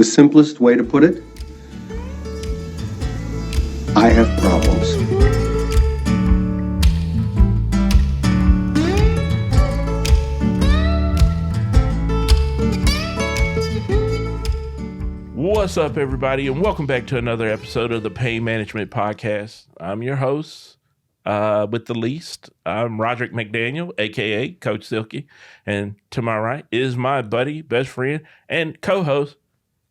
The simplest way to put it, I have problems. What's up, everybody, and welcome back to another episode of the Pain Management Podcast. I'm your host with the least. I'm Roderick McDaniel, a.k.a. Coach Silky. And to my right is my buddy, best friend, and co-host,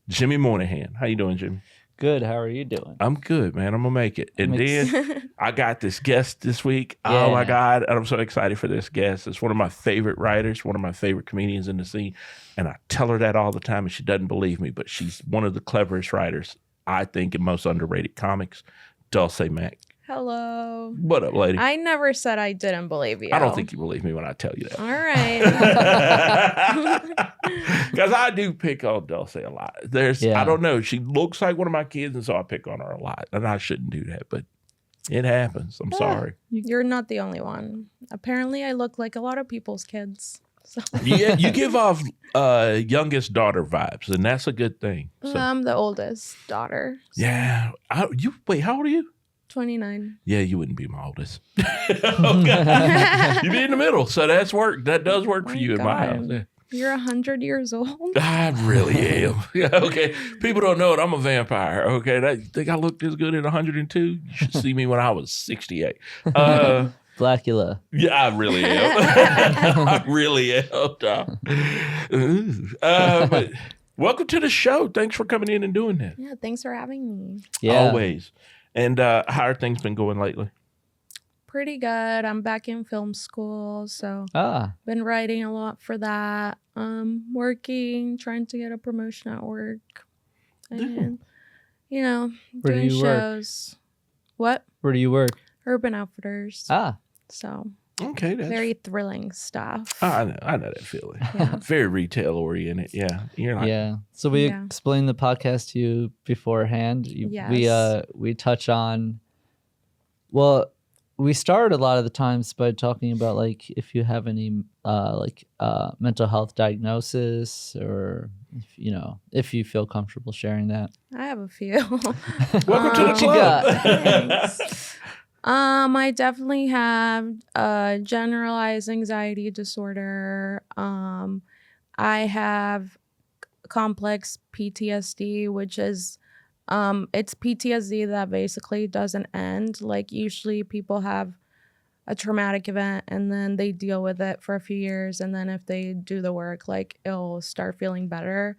Jimmy Moynihan. How you doing, Jimmy? Good. How are you doing? I'm good, man. I'm going to make it. And then I got this guest this week. Yeah. Oh, my God. I'm so excited for this guest. It's one of my favorite writers, one of my favorite comedians in the scene. And I tell her that all the time, and she doesn't believe me. But she's one of the cleverest writers, I think, in most underrated comics, Dulce Mac. Hello. What up, lady? I never said I didn't believe you. I don't think you believe me when I tell you that. All right. Because I do pick on Dulce a lot. I don't know. She looks like one of my kids, and so I pick on her a lot. And I shouldn't do that, but it happens. I'm sorry. You're not the only one. Apparently, I look like a lot of people's kids. So. Yeah, you give off youngest daughter vibes, and that's a good thing. So. I'm the oldest daughter. So. Yeah. Wait, how old are you? 29. Yeah, you wouldn't be my oldest. Okay. You'd be in the middle, so that's work. That does work for you in my house. Yeah. You're 100 years old. I really am. Okay, people don't know it. I'm a vampire. Okay, I think I looked this good at 102. You should see me when I was 68. Blackula. Yeah, I really am. I really am. But welcome to the show. Thanks for coming in and doing that. Yeah, thanks for having me. Yeah. Always. And how are things been going lately? Pretty good. I'm back in film school, so been writing a lot for that. Working, trying to get a promotion at work, and Where doing do you work? shows. What? Where do you work? Urban Outfitters. So Okay, that's very thrilling stuff. I know that feeling. Yeah. Very retail oriented. Yeah, you're not. Yeah. So we explained the podcast to you beforehand. Yes. We touch on. Well, we start a lot of the times by talking about like if you have any mental health diagnosis, or if you feel comfortable sharing that. I have a few. Welcome to the club. Thanks. I definitely have generalized anxiety disorder. I have complex PTSD, which is it's PTSD that basically doesn't end. Like usually people have a traumatic event and then they deal with it for a few years, and then if they do the work, like it'll start feeling better.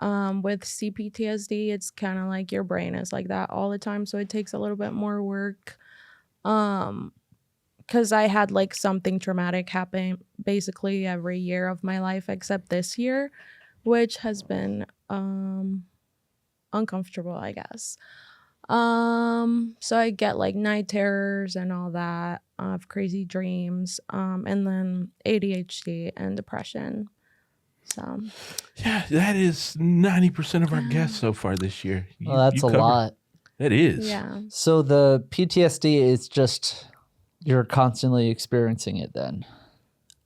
With CPTSD, it's kind of like your brain is like that all the time, so it takes a little bit more work. Because I had like something traumatic happen basically every year of my life except this year, which has been uncomfortable, I guess. So I get like night terrors and all that, crazy dreams, and then ADHD and depression. So Yeah, that is 90% of our guests so far this year. Well, that's a lot. It is. yeah. So the PTSD is just you're constantly experiencing it then.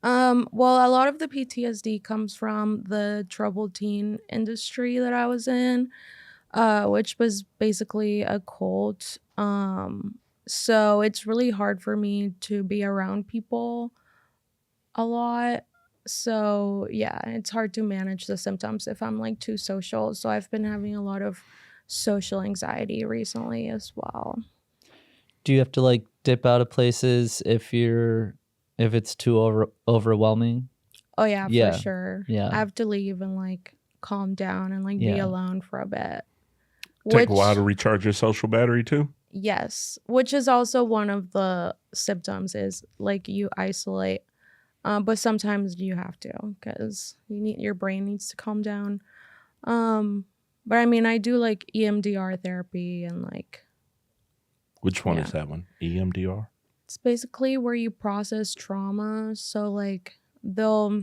Well, a lot of the PTSD comes from the troubled teen industry that I was in, which was basically a cult. So it's really hard for me to be around people a lot. So yeah, it's hard to manage the symptoms if I'm like too social. So I've been having a lot of social anxiety recently as well. Do you have to like dip out of places if it's too overwhelming? Oh yeah, Yeah. for sure. Yeah. I have to leave and like calm down and like be alone for a bit. Take a while to recharge your social battery too. Yes, which is also one of the symptoms is like you isolate, but sometimes you have to because your brain needs to calm down. But I mean, I do like EMDR therapy and like. Which one is that one? EMDR? It's basically where you process trauma. So like they'll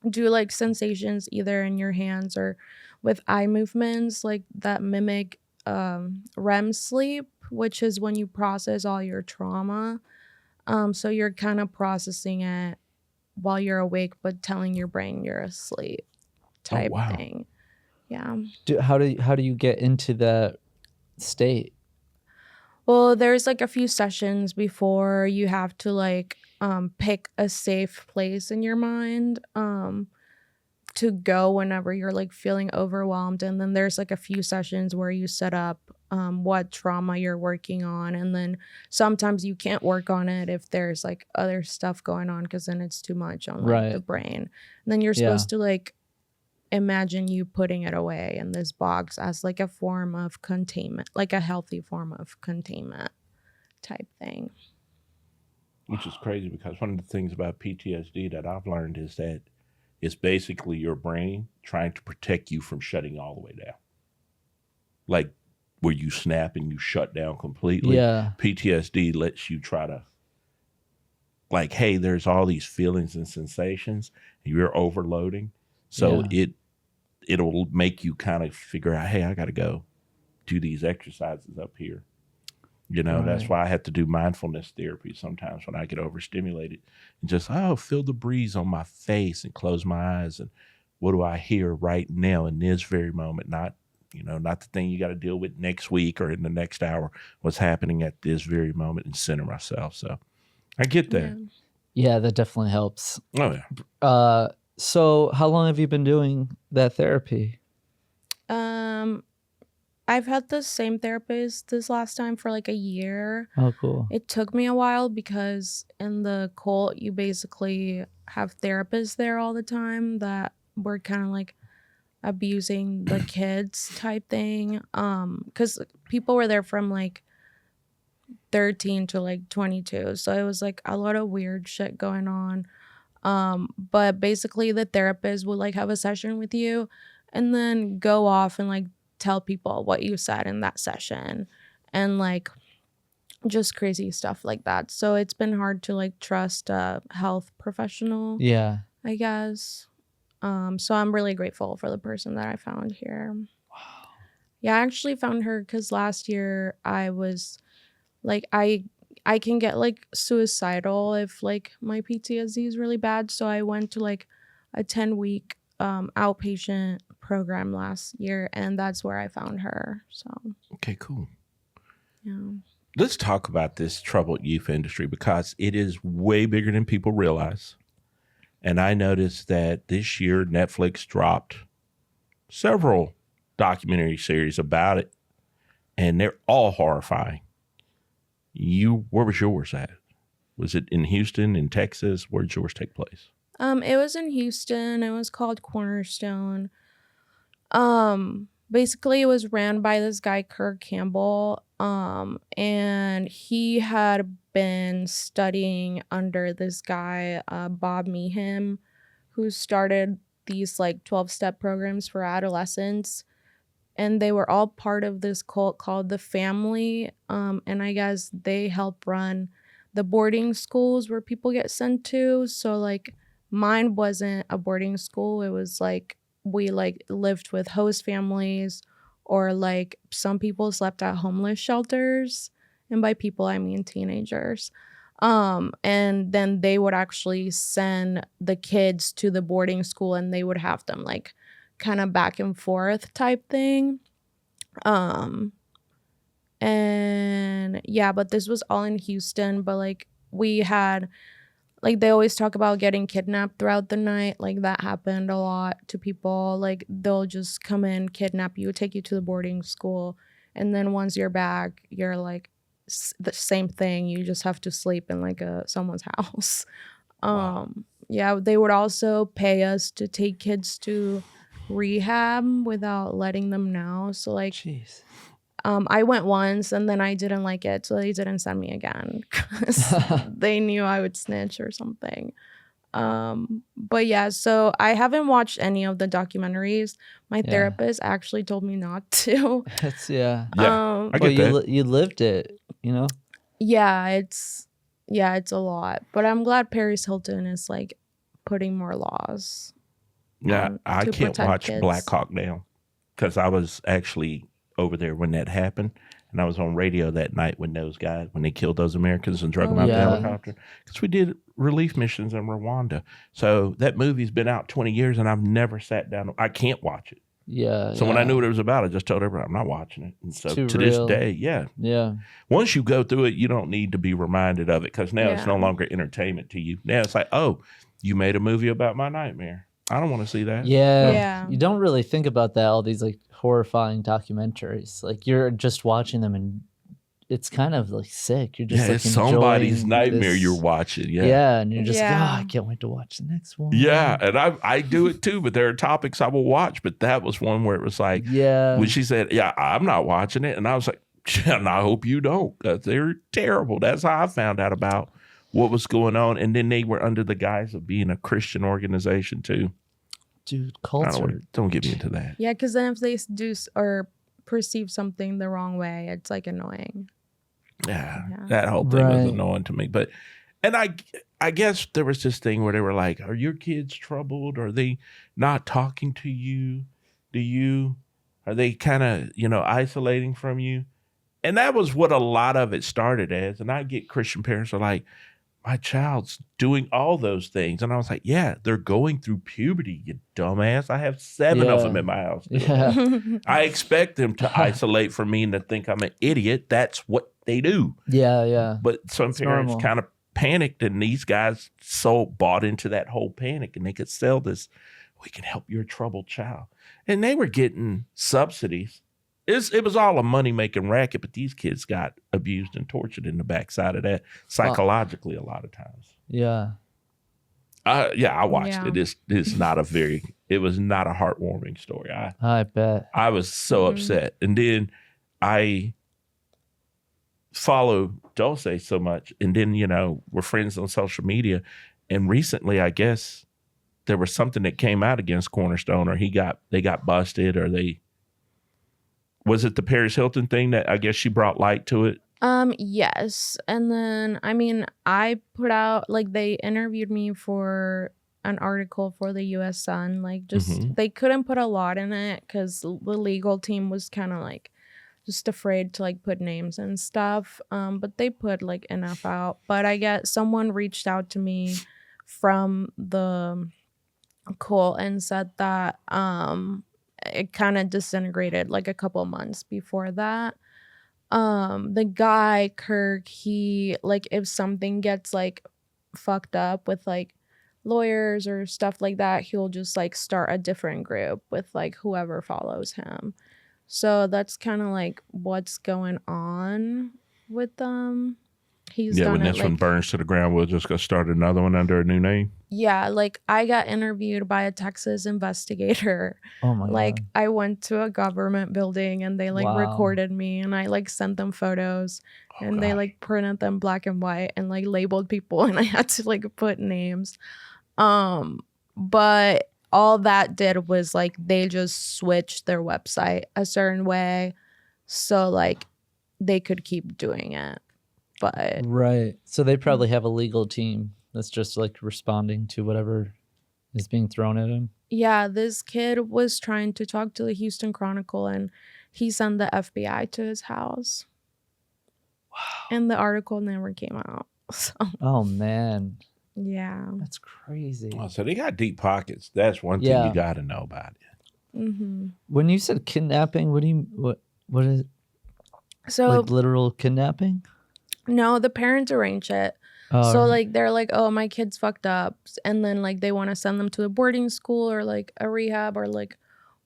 do like sensations either in your hands or with eye movements like that mimic REM sleep, which is when you process all your trauma. So you're kind of processing it while you're awake, but telling your brain you're asleep type thing. Yeah. How do you get into that state? Well, there's like a few sessions before you have to like pick a safe place in your mind to go whenever you're like feeling overwhelmed, and then there's like a few sessions where you set up what trauma you're working on, and then sometimes you can't work on it if there's like other stuff going on because then it's too much on like the Right. brain. And then you're Yeah. supposed to like imagine you putting it away in this box as like a form of containment, like a healthy form of containment type thing. Which is crazy because one of the things about PTSD that I've learned is that it's basically your brain trying to protect you from shutting all the way down. Like where you snap and you shut down completely. Yeah. PTSD lets you try to, like, hey, there's all these feelings and sensations, and you're overloading. So it'll make you kind of figure out, hey, I got to go do these exercises up here. You know, that's Right. why I have to do mindfulness therapy sometimes when I get overstimulated and just, feel the breeze on my face and close my eyes. And what do I hear right now in this very moment? Not the thing you got to deal with next week or in the next hour, what's happening at this very moment, and center myself. So I get that. Yeah, that definitely helps. Oh, yeah. So how long have you been doing that therapy? I've had the same therapist this last time for like a year. Oh, cool. It took me a while because in the cult, you basically have therapists there all the time that were kind of like abusing the kids type thing. Because people were there from like 13 to like 22. So it was like a lot of weird shit going on. But basically the therapist would like have a session with you and then go off and like tell people what you said in that session and like just crazy stuff like that. So it's been hard to like trust a health professional, Yeah. I guess. So I'm really grateful for the person that I found here. Wow. Yeah, I actually found her because last year I was like, I can get like suicidal if like my PTSD is really bad. So I went to like a 10-week outpatient program last year, and that's where I found her. So Okay, cool. yeah. Let's talk about this troubled youth industry because it is way bigger than people realize. And I noticed that this year Netflix dropped several documentary series about it, and they're all horrifying. Where was yours at? Was it in Houston, in Texas? Where did yours take place? It was in Houston. It was called Cornerstone. Basically it was ran by this guy, Kirk Campbell. And he had been studying under this guy, Bob Meehan, who started these like 12-step programs for adolescents. And they were all part of this cult called The Family. And I guess they help run the boarding schools where people get sent to. So like mine wasn't a boarding school. It was like we like lived with host families, or like some people slept at homeless shelters. And by people, I mean teenagers. And then they would actually send the kids to the boarding school and they would have them like kind of back and forth type thing. And yeah, but this was all in Houston. But like we had, like they always talk about getting kidnapped throughout the night. Like that happened a lot to people. Like they'll just come in, kidnap you, take you to the boarding school. And then once you're back, you're like the same thing. You just have to sleep in like someone's house. Wow. Yeah, they would also pay us to take kids to rehab without letting them know. So like Jeez. I went once and then I didn't like it, so they didn't send me again because they knew I would snitch or something. But yeah, so I haven't watched any of the documentaries. My Yeah. therapist actually told me not to. That's yeah. Yeah, I Well, get that. you lived it, you know? Yeah, it's a lot. But I'm glad Paris Hilton is like putting more laws. Yeah, I to can't protect watch kids. Black Hawk Down because I was actually over there when that happened, and I was on radio that night when they killed those Americans and drug them out yeah. the helicopter, because we did relief missions in Rwanda. So that movie's been out 20 years, and I've never sat down. I can't watch it. Yeah. So when I knew what it was about, I just told everybody I'm not watching it. And so too to real. this day, Yeah. once you go through it, you don't need to be reminded of it because now it's no Yeah. longer entertainment to you. Now it's like, oh, you made a movie about my nightmare. I don't want to see that. Yeah. Yeah. You don't really think about that, all these like horrifying documentaries. Like you're just watching them and it's kind of like sick. You're just Yeah, like it's somebody's enjoying nightmare this- you're watching. Yeah. And you're just like, Yeah. oh, I can't wait to watch the next one. Yeah, and I do it too, but there are topics I will watch. But that was one where it was like, Yeah. when she said, yeah, I'm not watching it. And I was like, and I hope you don't, because they're terrible. That's how I found out about what was going on. And then they were under the guise of being a Christian organization too. Dude, I cults are don't get me into that. Yeah, because then if they do or perceive something the wrong way, it's like annoying. Yeah, Yeah. that whole thing was Right. annoying to me. But, and I guess there was this thing where they were like, are your kids troubled? Are they not talking to you? Are they kind of, isolating from you? And that was what a lot of it started as. And I get Christian parents are like, my child's doing all those things. And I was like, yeah, they're going through puberty, you dumbass. I have 7 of Yeah. them in my house. Yeah. I expect them to isolate from me and to think I'm an idiot. That's what they do. Yeah, yeah. But some It's parents normal. kind of panicked, and these guys bought into that whole panic, and they could sell this. We can help your troubled child, and they were getting subsidies. It was all a money making racket, but these kids got abused and tortured in the backside of that psychologically a lot of times. Yeah. I watched Yeah. it. It was not a heartwarming story. I bet. I was so Mhm. upset. And then I follow Dulce so much. And then, we're friends on social media. And recently, I guess there was something that came out against Cornerstone, or they got busted, or was it the Paris Hilton thing that I guess she brought light to it? Yes. And then I put out they interviewed me for an article for the US Sun. They couldn't put a lot in it because the legal team was kind of just afraid to put names and stuff. But they put enough out. But I guess someone reached out to me from the cult and said that it kind of disintegrated a couple months before that. The guy Kirk, he if something gets fucked up with lawyers or stuff like that, he'll just start a different group with whoever follows him. So that's kind of what's going on with them. He's Yeah, when done this it one burns to the ground, we'll just go start another one under a new name. yeah, I got interviewed by a Texas investigator. Oh my God. I went to a government building and they Wow. recorded me, and I sent them photos, and they gosh. printed them black and white and labeled people, and I had to put names. But all that did was they just switched their website a certain way so they could keep doing it. But Right. So they probably have a legal team that's just responding to whatever is being thrown at him. yeah, this kid was trying to talk to the Houston Chronicle, and he sent the FBI to his house. Wow. And the article never came out. So, Oh man, yeah. that's crazy. Oh, so they got deep pockets. That's one thing Yeah. you got to know about it. Mm-hmm. When you said kidnapping, what is So, literal kidnapping? no, the parents arrange it. Oh, So right. they're oh, my kid's fucked up, and then they want to send them to a boarding school or a rehab or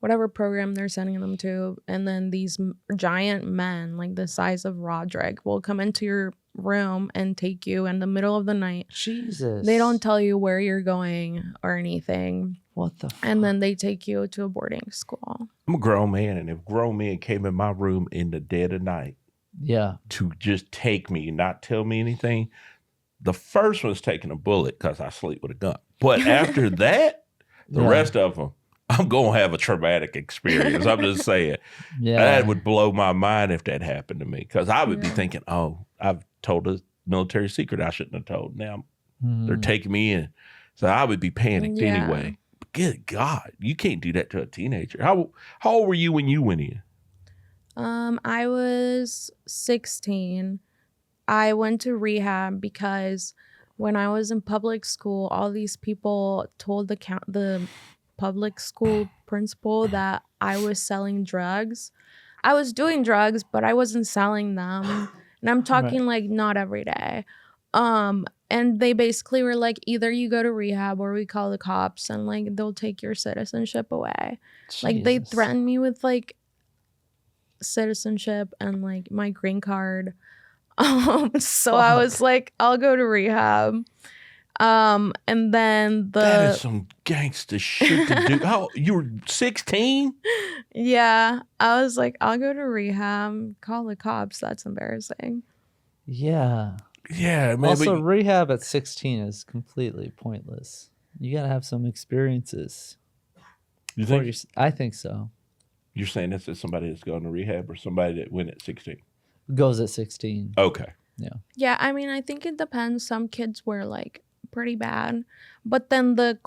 whatever program they're sending them to, and then these giant men the size of Roderick will come into your room and take you in the middle of the night. Jesus. They don't tell you where you're going or anything, What the fuck? and then they take you to a boarding school. I'm a grown man, and if grown men came in my room in the dead of night Yeah. to just take me, not tell me anything, the first one's taking a bullet because I sleep with a gun. But after that, the Yeah. rest of them, I'm going to have a traumatic experience. I'm just saying. Yeah. That would blow my mind if that happened to me, because I would be Yeah. thinking, oh, I've told a military secret I shouldn't have told. Now they're Mm. taking me in. So I would be panicked Yeah. anyway. But good God, you can't do that to a teenager. How old were you when you went in? I was 16. I went to rehab because when I was in public school, all these people told the public school principal that I was selling drugs. I was doing drugs, but I wasn't selling them. And I'm talking like not every day. And they basically were like, either you go to rehab or we call the cops and like they'll take your citizenship away. Jesus. Like they threatened me with like citizenship and like my green card. So I was like, I'll go to rehab. And then That is some gangster shit to do. Oh, you were 16? yeah, I was like, I'll go to rehab, call the cops. That's embarrassing. Yeah. Yeah, man. Also, but rehab at 16 is completely pointless. You gotta have some experiences. you before think I think so. you're saying this is somebody that's going to rehab or somebody that went at 16? Goes at 16. Okay. Yeah, I mean, I think it depends. Some kids were like pretty bad, but then the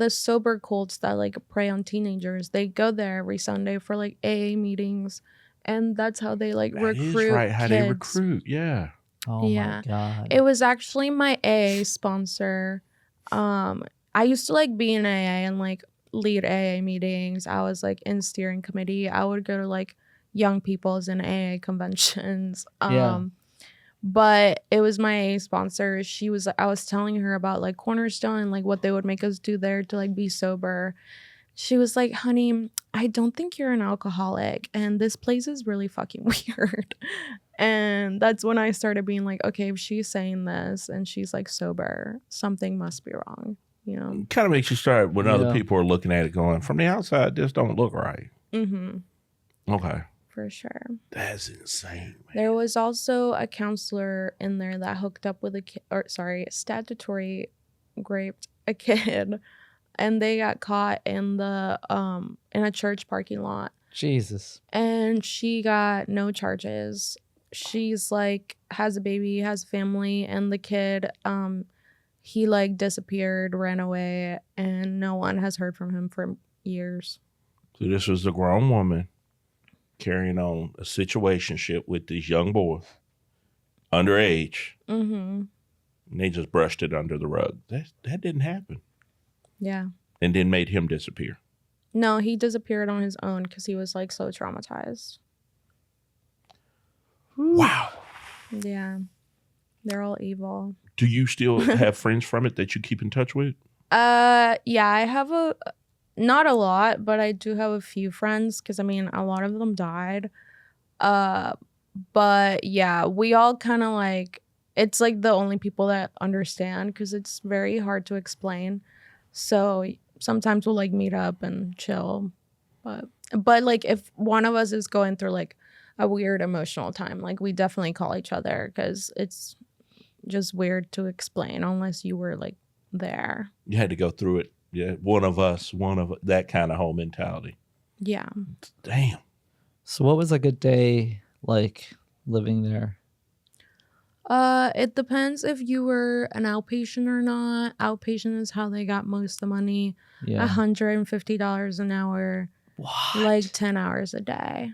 sober cults that like prey on teenagers, they go there every Sunday for like AA meetings, and that's how they like That recruit is right, how they kids. recruit. Yeah. Oh Yeah. my god. It was actually my AA sponsor. I used to like be in AA and like lead AA meetings. I was like in steering committee. I would go to like young people's and AA conventions. Yeah. But it was my AA sponsor. I was telling her about like Cornerstone and like what they would make us do there to like be sober. She was like, honey, I don't think you're an alcoholic and this place is really fucking weird. And that's when I started being like, okay, if she's saying this and she's like sober, something must be wrong, you know? Kind of makes you start when other Yeah. people are looking at it going, from the outside, this don't look right. Mm-hmm. Okay. For sure. That's insane, man. There was also a counselor in there that hooked up with statutory raped a kid, and they got caught in a church parking lot, Jesus. and she got no charges. She's like has a baby, has a family, and the kid he like disappeared, ran away, and no one has heard from him for years. So this was a grown woman carrying on a situationship with these young boys, underage, Mm-hmm. and they just brushed it under the rug. That didn't happen. Yeah. And then made him disappear. No, he disappeared on his own because he was like so traumatized. Wow. Yeah. They're all evil. Do you still have friends from it that you keep in touch with? Yeah, I have not a lot, but I do have a few friends because I mean a lot of them died. But yeah, we all kind of like, it's like the only people that understand because it's very hard to explain. So sometimes we'll like meet up and chill. But like if one of us is going through like a weird emotional time, like we definitely call each other because it's just weird to explain unless you were like there. You had to go through it. Yeah, one of that kind of whole mentality. Yeah. Damn. So what was like a day like living there? It depends if you were an outpatient or not. Outpatient is how they got most of the money. Yeah. $150 an hour, What? like 10 hours a day.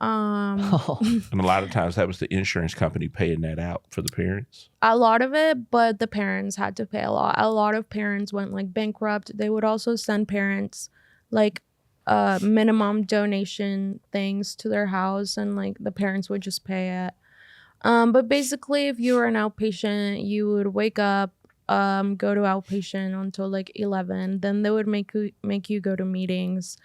Oh. And a lot of times that was the insurance company paying that out for the parents. A lot of it, but the parents had to pay a lot. A lot of parents went like bankrupt. They would also send parents like minimum donation things to their house, and like the parents would just pay it. But basically, if you were an outpatient, you would wake up, go to outpatient until like 11. Then they would make you go to meetings.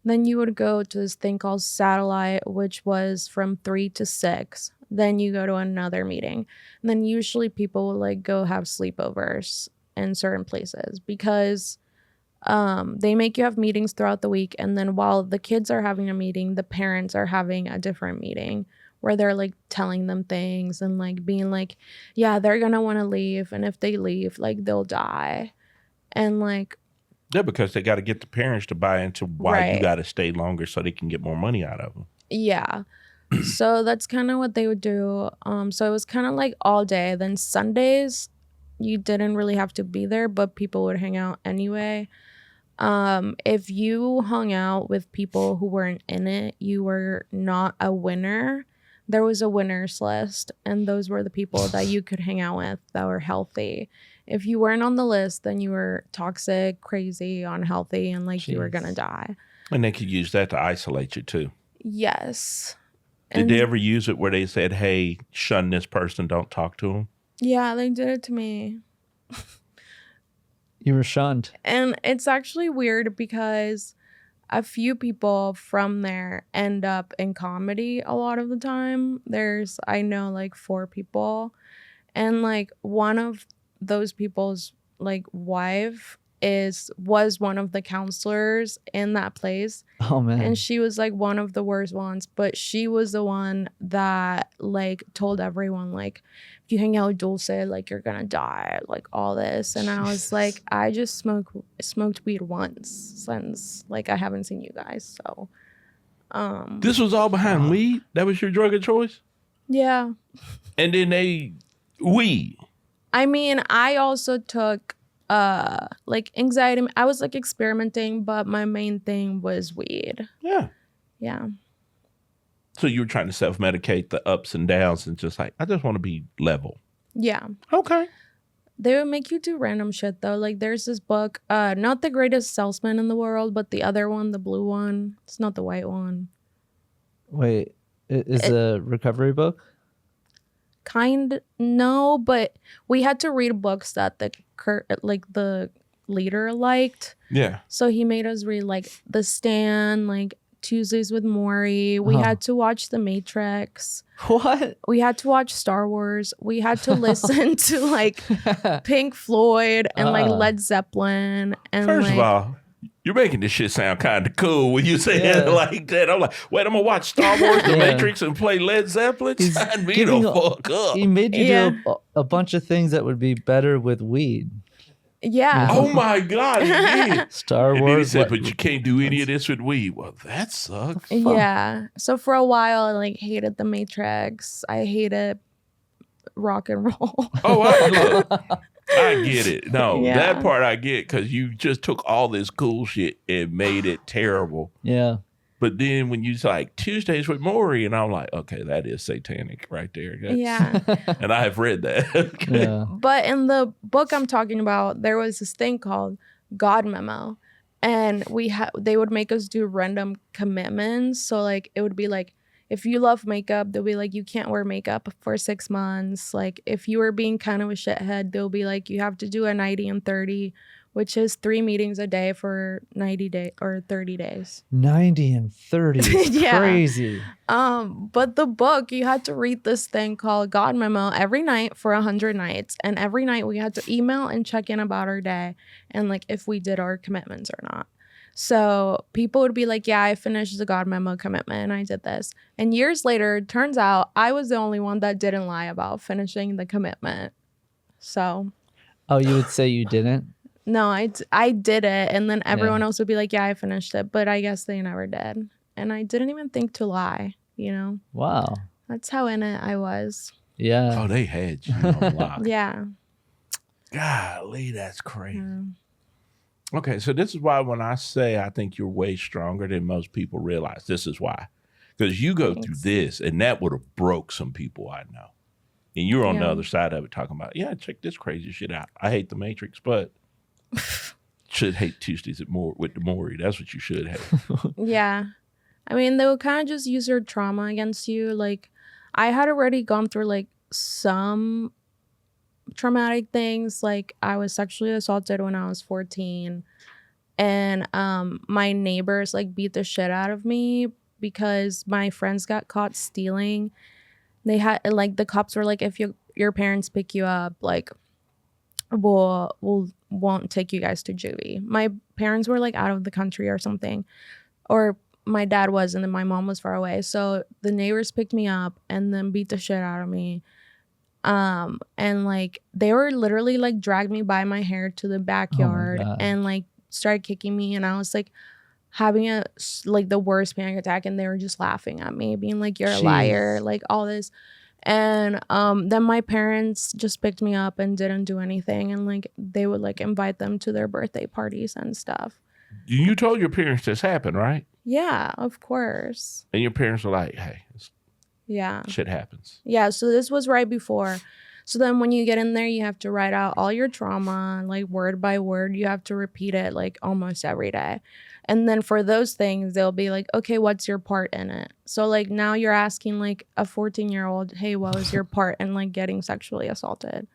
Then you would go to this thing called satellite, which was from 3 to 6. Then you go to another meeting. And then usually people will like go have sleepovers in certain places because they make you have meetings throughout the week. And then while the kids are having a meeting, the parents are having a different meeting where they're like telling them things and like being like, yeah, they're going to want to leave. And if they leave, like they'll die. And like, Yeah, because they got to get the parents to buy into why you Right. got to stay longer so they can get more money out of them. yeah. So that's kind of what they would do. So it was kind of like all day. Then Sundays, you didn't really have to be there, but people would hang out anyway. If you hung out with people who weren't in it, you were not a winner. There was a winners list, and those were the people that you could hang out with that were healthy. if you weren't on the list, then you were toxic, crazy, unhealthy, and like you were gonna Jeez. die. And they could use that to isolate you too. Yes. Did they ever use it where they said, hey, shun this person, don't talk to them? Yeah, they did it to me. You were shunned. And it's actually weird because a few people from there end up in comedy a lot of the time. I know like 4 people, and like one of those people's like wife was one of the counselors in that place. Oh man. And she was like one of the worst ones, but she was the one that like told everyone like, if you hang out with Dulce, like you're gonna die, like all this. And I was like, I just smoked weed once since like I haven't seen you guys. So This was all behind weed? That was your drug of choice? yeah. And then weed. I mean, I also took like anxiety. I was like experimenting, but my main thing was weed. Yeah. Yeah. So you were trying to self-medicate the ups and downs and just like, I just want to be level. Yeah. Okay. They would make you do random shit though. Like there's this book, not The Greatest Salesman in the World, but the other one, the blue one. It's not the white one. Wait, is a recovery book? No, but we had to read books that the leader liked. Yeah. So he made us read like The Stand, like Tuesdays with Maury. We Oh. had to watch The Matrix. What? We had to watch Star Wars. We had to listen to like Pink Floyd and like Led Zeppelin. And First like, of all, you're making this shit sound kind of cool when you say it Yeah. like that. I'm like, wait, I'm going to watch Star Wars, The Yeah. Matrix, and play Led Zeppelin? He's Sign me giving the a- fuck up. He made you Yeah. do a bunch of things that would be better with weed. yeah. Oh my God, he did. Star And then he Wars. said, but you can't do any of this with weed. Well, that sucks. Yeah. So for a while, I like hated The Matrix. I hated rock and roll. Oh, look, I get it. No, Yeah. that part I get because you just took all this cool shit and made it terrible. Yeah. But then when you like Tuesdays with Maury, and I'm like, okay, that is satanic right there. That's- Yeah. And I have read that. Okay. Yeah. But in the book I'm talking about, there was this thing called God Memo. And they would make us do random commitments. So like it would be like, if you love makeup, they'll be like, you can't wear makeup for 6 months. Like if you were being kind of a shithead, they'll be like, you have to do a 90 and 30, which is 3 meetings a day for 90 days or 30 days. 90 and 30 is Yeah. crazy. But the book, you had to read this thing called God Memo every night for 100 nights. And every night we had to email and check in about our day and like if we did our commitments or not. So people would be like, yeah, I finished the God Memo commitment and I did this. And years later, it turns out I was the only one that didn't lie about finishing the commitment. So Oh, you would say you didn't? no, I did it. And then everyone else would be like, yeah, I finished it. But I guess they never did. And I didn't even think to lie, you know? Wow. That's how in it I was. Yeah. Oh, they had you on lock. Yeah. Golly, that's crazy. Yeah. Okay, so this is why when I say I think you're way stronger than most people realize, this is why. Because you go through Thanks. this, and that would have broke some people I know. And you're on the Yeah. other side of it talking about, yeah, check this crazy shit out. I hate the Matrix, but should hate Tuesdays with the Maury. That's what you should hate. Yeah. I mean, they would kind of just use their trauma against you. Like, I had already gone through like some traumatic things. Like, I was sexually assaulted when I was 14. And my neighbors like beat the shit out of me because my friends got caught stealing. They had like the cops were like, if your parents pick you up, like won't take you guys to juvie. My parents were like out of the country or something, or my dad was, and then my mom was far away. So the neighbors picked me up and then beat the shit out of me. And like they were literally like dragged me by my hair to the backyard God. and like started kicking me, and I was like having like the worst panic attack, and they were just laughing at me, being like, you're a liar, Jeez. like all this. And then my parents just picked me up and didn't do anything, and like they would like invite them to their birthday parties and stuff. You told your parents this happened, right? Yeah, of course. And your parents were like, hey, this Yeah. shit happens. Yeah, so this was right before. So then when you get in there, you have to write out all your trauma, like word by word. You have to repeat it like almost every day. And then for those things, they'll be like, okay, what's your part in it? So like now you're asking like a 14-year-old, hey, what was your part in like getting sexually assaulted?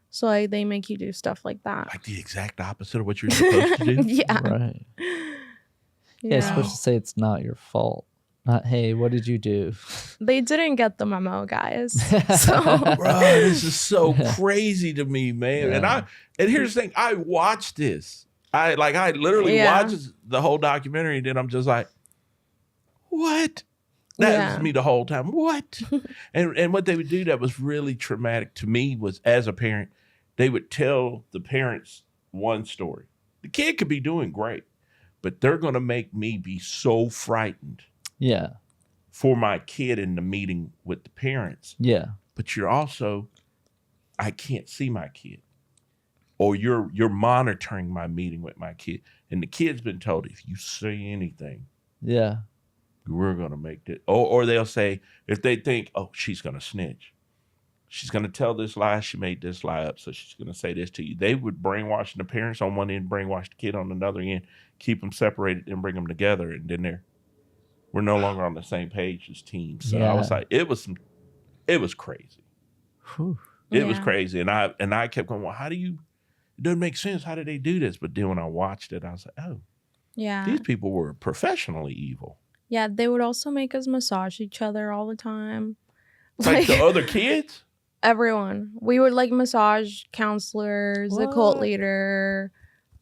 So like they make you do stuff like that. Like the exact opposite of what you're supposed to do. Yeah. Right. Yeah, you're supposed to say it's not your fault. Not, hey, what did you do? They didn't get the memo, guys. So Bro, this is so crazy to me, man. Yeah. And here's the thing, I watched this. I literally watched the whole documentary, and then I'm just like, what? That was me the whole time. What? and what they would do that was really traumatic to me was, as a parent, they would tell the parents one story. The kid could be doing great, but they're going to make me be so frightened. Yeah. For my kid in the meeting with the parents. Yeah. But you're also, I can't see my kid. Or you're monitoring my meeting with my kid. And the kid's been told, if you say anything, Yeah. we're going to make it. Or they'll say, if they think, oh, she's going to snitch. She's going to tell this lie. She made this lie up, so she's going to say this to you. They would brainwash the parents on one end, brainwash the kid on another end, keep them separated and bring them together. And then we're no longer on the same page as teams. So I was like, it was crazy. Whew. It was crazy. And I kept going, well, it doesn't make sense. How did they do this? But then when I watched it, I was like, oh, yeah. these people were professionally evil. Yeah, they would also make us massage each other all the time. Like the other kids? Everyone. We would like massage counselors, the cult leader.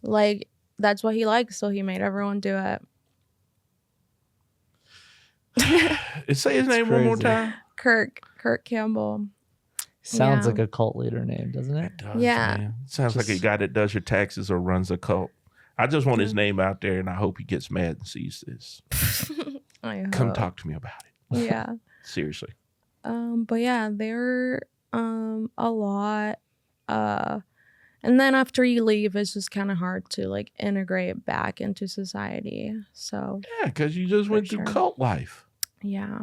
Like, that's what he likes, so he made everyone do it. Say his name one more time. Kirk Campbell. Sounds like a cult leader name, doesn't it? It does, Yeah. man. Sounds like a guy that does your taxes or runs a cult. I just want his name out there, and I hope he gets mad and sees this. Come talk to me about it. Yeah. Seriously. But yeah, they're a lot. And then after you leave, it's just kind of hard to like integrate back into society. So Yeah, because you just went through cult life. yeah.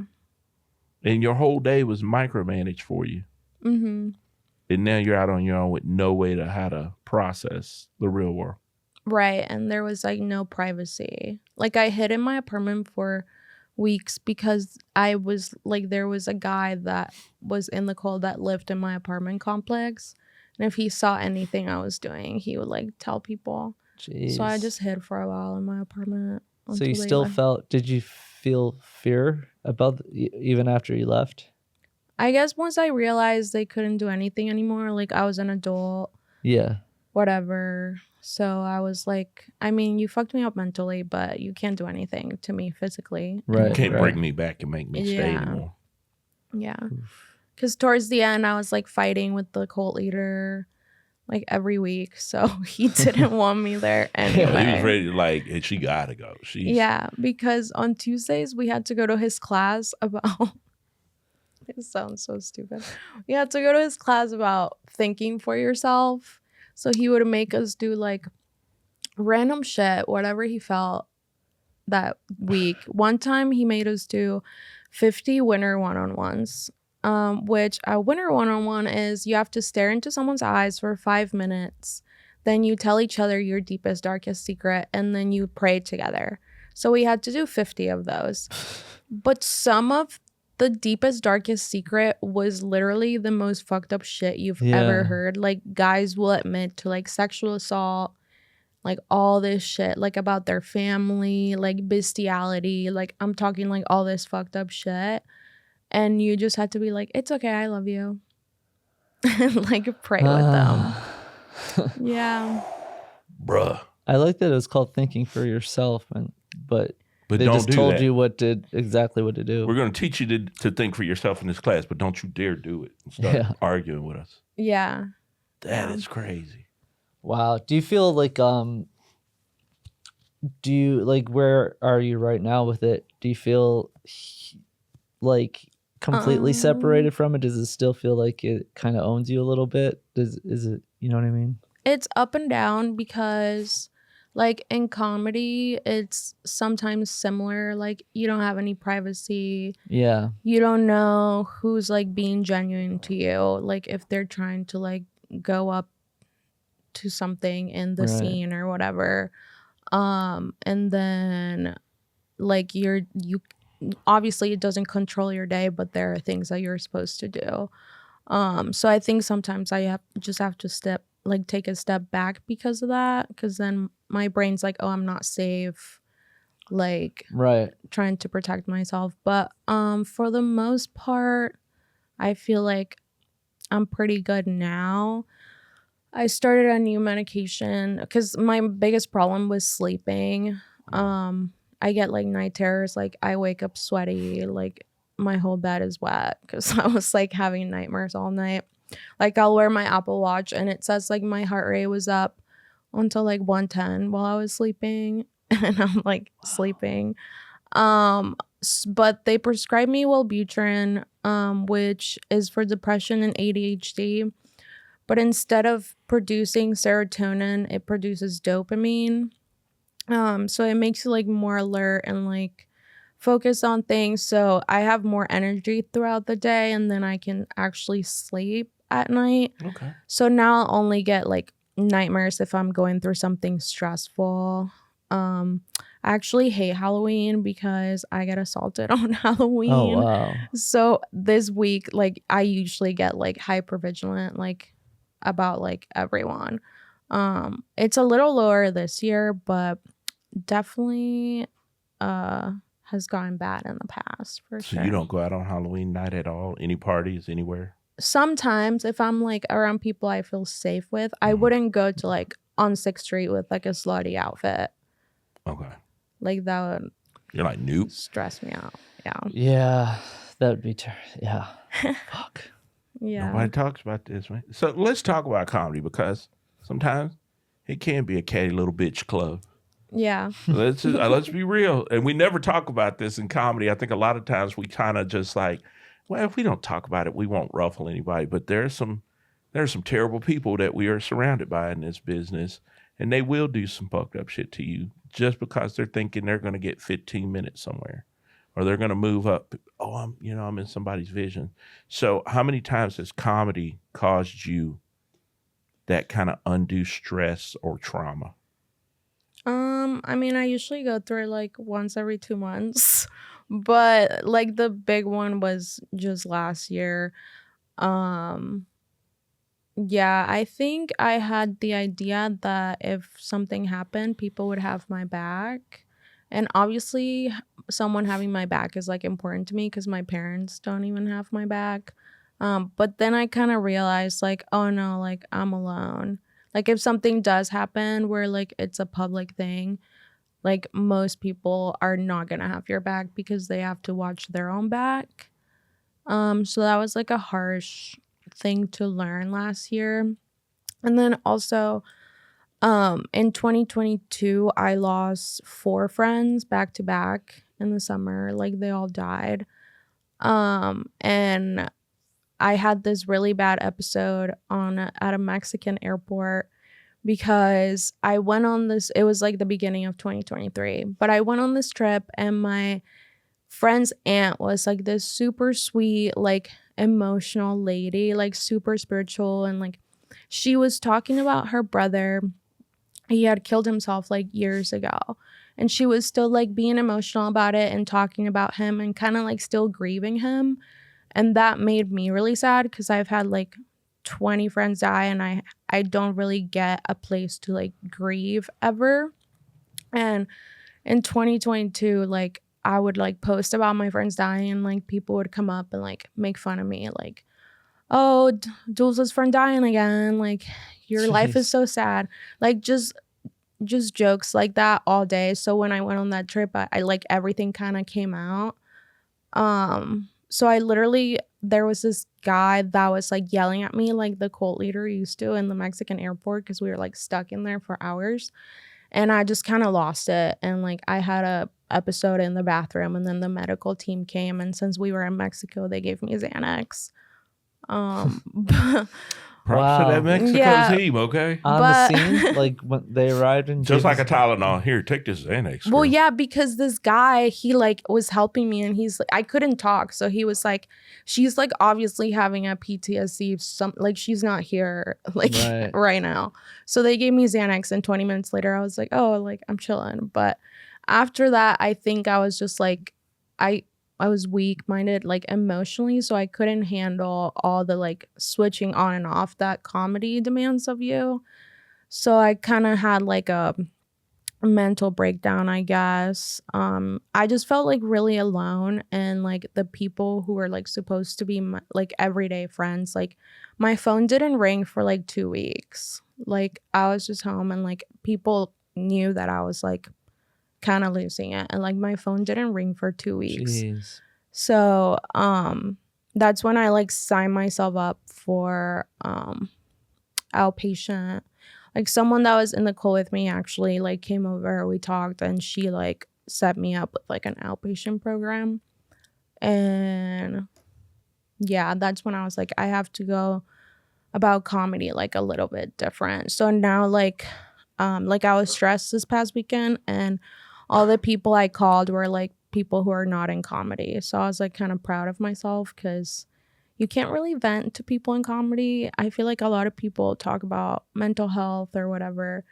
And your whole day was micromanaged for you. Mm-hmm. And now you're out on your own with no way to how to process the real world. Right. And there was like no privacy. Like I hid in my apartment for weeks because I was like, there was a guy that was in the cult that lived in my apartment complex. And if he saw anything I was doing, he would like tell people. Jeez. So I just hid for a while in my apartment. So you still did you feel fear about even after you left? I guess once I realized they couldn't do anything anymore, like I was an adult. Yeah. Whatever. So I was like, I mean, you fucked me up mentally, but you can't do anything to me physically. Right. You can't bring me back and make me stay anymore. Yeah. Because towards the end, I was like fighting with the cult leader like every week. So he didn't want me there anyway. He was ready to like, hey, she got to go. Yeah. Because on Tuesdays, we had to go to his class about... It sounds so stupid. We had to go to his class about thinking for yourself. So he would make us do like random shit, whatever he felt that week. One time he made us do 50 winner one-on-ones, which a winner one-on-one is you have to stare into someone's eyes for 5 minutes. Then you tell each other your deepest, darkest secret, and then you pray together. So we had to do 50 of those. But some of the deepest, darkest secret was literally the most fucked up shit you've ever heard. Like, guys will admit to, like, sexual assault, like, all this shit, like, about their family, like, bestiality. Like, I'm talking, like, all this fucked up shit. And you just had to be like, it's okay, I love you. And, like, pray with them. Yeah. Bruh. I like that it was called thinking for yourself, but they don't just do told that. you exactly what to do. We're going to teach you to think for yourself in this class, but don't you dare do it and start arguing with us. Yeah. That is crazy. Wow. Do you feel like where are you right now with it? Do you feel like completely separated from it? Does it still feel like it kind of owns you a little bit? Is it, you know what I mean? It's up and down because Like in comedy, it's sometimes similar. Like you don't have any privacy. Yeah. You don't know who's like being genuine to you. Like if they're trying to like go up to something in the Right. scene or whatever. And then like you obviously it doesn't control your day, but there are things that you're supposed to do. So I think sometimes I have to take a step back because of that, because then my brain's like, oh, I'm not safe, like Right. trying to protect myself. But for the most part, I feel like I'm pretty good now. I started a new medication because my biggest problem was sleeping. I get like night terrors, like I wake up sweaty, like my whole bed is wet because I was like having nightmares all night. Like I'll wear my Apple Watch and it says like my heart rate was up until like 110 while I was sleeping, and I'm like sleeping. But they prescribed me Wellbutrin, which is for depression and ADHD. But instead of producing serotonin, it produces dopamine. So it makes you like more alert and like focus on things. So I have more energy throughout the day, and then I can actually sleep at night. Okay. So now I'll only get like nightmares if I'm going through something stressful. I actually hate Halloween because I get assaulted on Halloween. Oh wow. So this week, like I usually get like hyper vigilant, like about like everyone. It's a little lower this year, but definitely has gone bad in the past for So sure. you don't go out on Halloween night at all? Any parties anywhere? Sometimes if I'm like around people I feel safe with, I wouldn't go to like on 6th Street with like a slutty outfit. Okay. Like that would You're like, nope. stress me out. Yeah. Yeah. That would be yeah. Fuck. Yeah. Nobody talks about this, man. So let's talk about comedy, because sometimes it can be a catty little bitch club. Yeah. Let's be real. And we never talk about this in comedy. I think a lot of times we kind of just like, well, if we don't talk about it, we won't ruffle anybody. But there's some terrible people that we are surrounded by in this business, and they will do some fucked up shit to you just because they're thinking they're going to get 15 minutes somewhere, or they're going to move up. Oh, I'm in somebody's vision. So how many times has comedy caused you that kind of undue stress or trauma? I mean, I usually go through it like once every 2 months, but like the big one was just last year. Um, yeah, I think I had the idea that if something happened, people would have my back. And obviously, someone having my back is like important to me because my parents don't even have my back. But then I kind of realized like, oh no, like I'm alone. Like if something does happen where like it's a public thing, like most people are not gonna have your back because they have to watch their own back. So that was like a harsh thing to learn last year. And then also in 2022 I lost 4 friends back to back in the summer. Like they all died. And I had this really bad episode at a Mexican airport because I went on this, it was like the beginning of 2023, but I went on this trip and my friend's aunt was like this super sweet, like emotional lady, like super spiritual. And like she was talking about her brother. He had killed himself like years ago. And she was still like being emotional about it and talking about him and kind of like still grieving him. And that made me really sad because I've had like 20 friends die and I don't really get a place to like grieve ever. And in 2022, like I would like post about my friends dying and like people would come up and like make fun of me, like, oh, Dulce's friend dying again, like your life is so sad, like just jokes like that all day. So when I went on that trip, I like everything kind of came out. So I literally, there was this guy that was like yelling at me like the cult leader used to in the Mexican airport because we were like stuck in there for hours. And I just kind of lost it. And like I had a episode in the bathroom and then the medical team came. And since we were in Mexico, they gave me Xanax. Props to Wow. that Mexico Yeah. team, okay? On But- the scene, like when they arrived in Just like a James- Tylenol. Here, take this Xanax. Well, girl. yeah, because this guy, he like was helping me and he's like, I couldn't talk. So he was like, she's like obviously having a PTSD, like she's not here like right now. So they gave me Xanax and 20 minutes later, I was like, oh, like I'm chilling. But after that, I think I was just like, I was weak-minded, like emotionally, so I couldn't handle all the like switching on and off that comedy demands of you. So I kind of had like a mental breakdown, I guess. I just felt like really alone, and like the people who were like supposed to be my, like everyday friends, like my phone didn't ring for like 2 weeks. Like I was just home and like people knew that I was like kind of losing it, and like my phone didn't ring for 2 weeks. Jeez. So that's when I like signed myself up for outpatient. Like someone that was in the call with me actually like came over, we talked, and she like set me up with like an outpatient program. And yeah, that's when I was like, I have to go about comedy like a little bit different. So now like I was stressed this past weekend, and all the people I called were like people who are not in comedy. So I was like kind of proud of myself, because you can't really vent to people in comedy. I feel like a lot of people talk about mental health or whatever,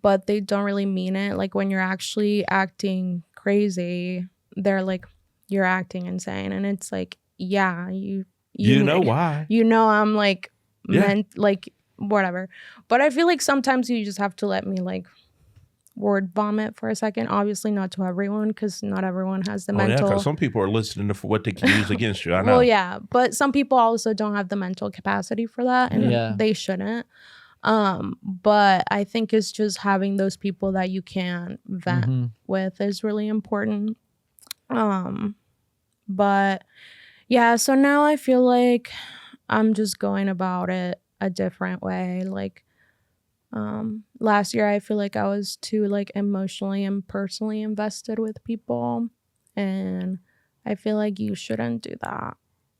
but they don't really mean it. Like when you're actually acting crazy, they're like, you're acting insane. And it's like, yeah, you know why. You know, I'm like Yeah. like whatever. But I feel like sometimes you just have to let me like word vomit for a second. Obviously not to everyone, because not everyone has the Yeah, mental. because some people are listening for what they can use against you. I know. Well, yeah, but some people also don't have the mental capacity for that, and Yeah. they shouldn't. But I think it's just having those people that you can vent Mhm. with is really important. But yeah, so now I feel like I'm just going about it a different way. Like last year I feel like I was too like emotionally and personally invested with people, and I feel like you shouldn't do that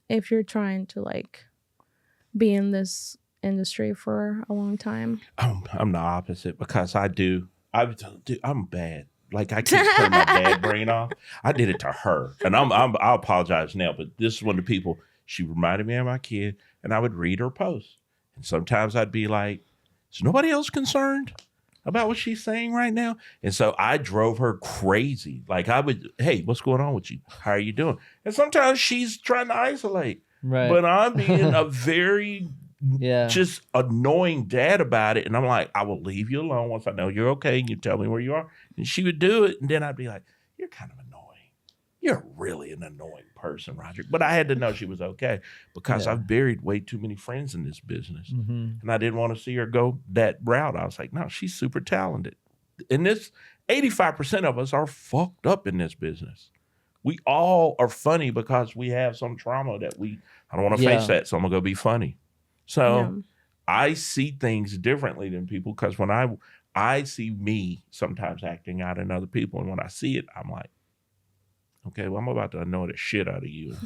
if you're trying to like be in this industry for a long time. I'm the opposite, because I'm bad. Like I can't turn my bad brain off. I did it to her, and I apologize now, but this is one of the people. She reminded me of my kid, and I would read her posts, and sometimes I'd be like, "Is nobody else concerned about what she's saying right now?" And so I drove her crazy. Like I would, "Hey, what's going on with you? How are you doing?" And sometimes she's trying to isolate, Right. but I'm being a very Yeah. just annoying dad about it. And I'm like, I will leave you alone once I know you're okay and you tell me where you are. And she would do it. And then I'd be like, you're kind of annoying. You're really an annoying person, Roderick. But I had to know she was okay, because Yeah. I've buried way too many friends in this business. Mhm. And I didn't want to see her go that route. I was like, no, she's super talented. And this 85% of us are fucked up in this business. We all are funny because we have some trauma that I don't want to face Yeah. that. So I'm going to go be funny. So Yeah. I see things differently than people, because when I see me sometimes acting out in other people, and when I see it, I'm like, okay, well, I'm about to annoy the shit out of you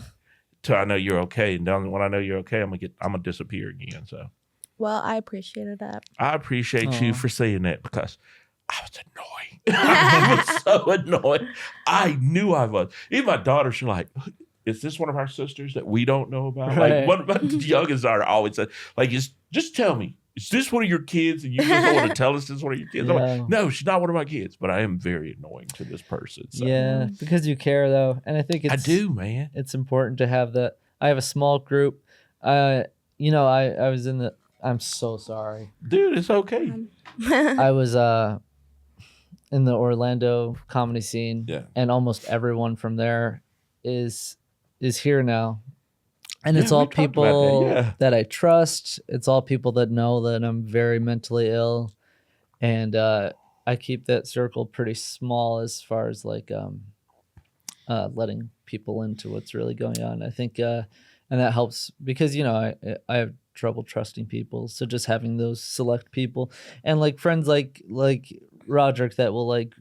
till I know you're okay. And then when I know you're okay, I'm gonna disappear again. So Well, I appreciated that. I appreciate you Aw. for saying that, because I was annoying. I was so annoyed. I knew I was. Even my daughter, she's like, is this one of our sisters that we don't know about? Right. Like one of my youngest daughter always said, like, just tell me, is this one of your kids? And you just don't want to tell us this is one of your kids. I'm Yeah. like, no, she's not one of my kids, but I am very annoying to this person. So. Yeah, because you care though, and I think it's I do, man. It's important to have that. I have a small group. I was in the. I'm so sorry. Dude, it's okay. I was in the Orlando comedy scene, Yeah. and almost everyone from there is here now, and it's Yeah, all we talked about that, people yeah. that I trust. It's all people that know that I'm very mentally ill, and I keep that circle pretty small as far as like letting people into what's really going on. I think and that helps, because I have trouble trusting people, so just having those select people and like friends like Roderick that will like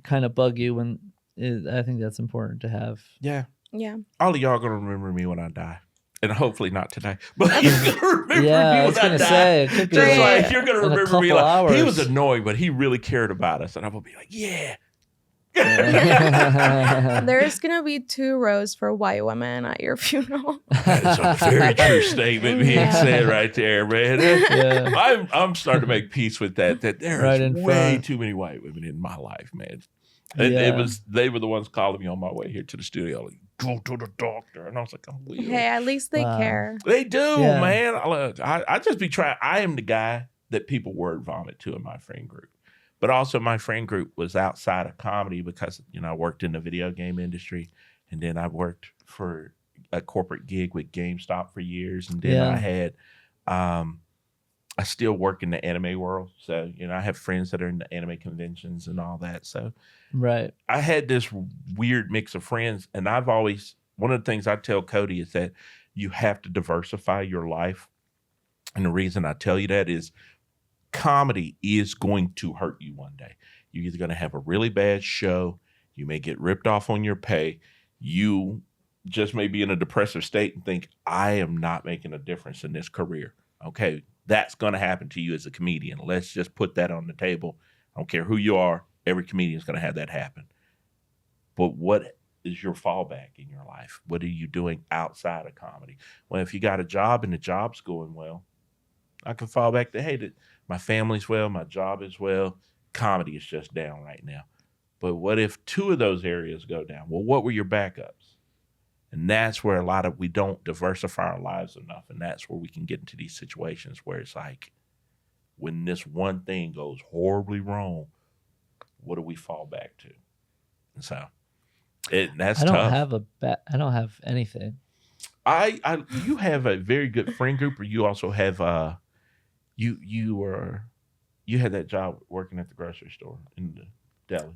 kind of bug you I think that's important to have. Yeah. Yeah. All of y'all gonna remember me when I die. and hopefully not today, but he's going to remember me Yeah, I when was I gonna die. say it could be Just Right. like you're going to in a remember me couple like, he hours. was annoying, but he really cared about us. And I'm going to be like, yeah. There's gonna be 2 rows for white women at your funeral. That's a very true statement being Yeah. said right there, man. Yeah. I'm starting to make peace with that there Right is in way front. too many white women in my life, man. Yeah. They were the ones calling me on my way here to the studio, like, go to the doctor. And I was like, I will. Hey, at least they Wow. care. They do, Yeah. man. I just be trying. I am the guy that people word vomit to in my friend group. But also my friend group was outside of comedy because, I worked in the video game industry. And then I worked for a corporate gig with GameStop for years. And then Yeah. I had, I still work in the anime world. So, I have friends that are in the anime conventions and all that. So Right. I had this weird mix of friends. And one of the things I tell Cody is that you have to diversify your life. And the reason I tell you that is comedy is going to hurt you one day. You're either going to have a really bad show. You may get ripped off on your pay. You just may be in a depressive state and think, I am not making a difference in this career. Okay, that's going to happen to you as a comedian. Let's just put that on the table. I don't care who you are. Every comedian is going to have that happen. But what is your fallback in your life? What are you doing outside of comedy? Well, if you got a job and the job's going well, I can fall back to, hey, my family's well, my job is well, comedy is just down right now. But what if 2 of those areas go down? Well, what were your backups? And that's where we don't diversify our lives enough. And that's where we can get into these situations where it's like, when this one thing goes horribly wrong, what do we fall back to? And so that's I don't tough. have I don't have anything. You have a very good friend group, or you also have you had that job working at the grocery store in the deli.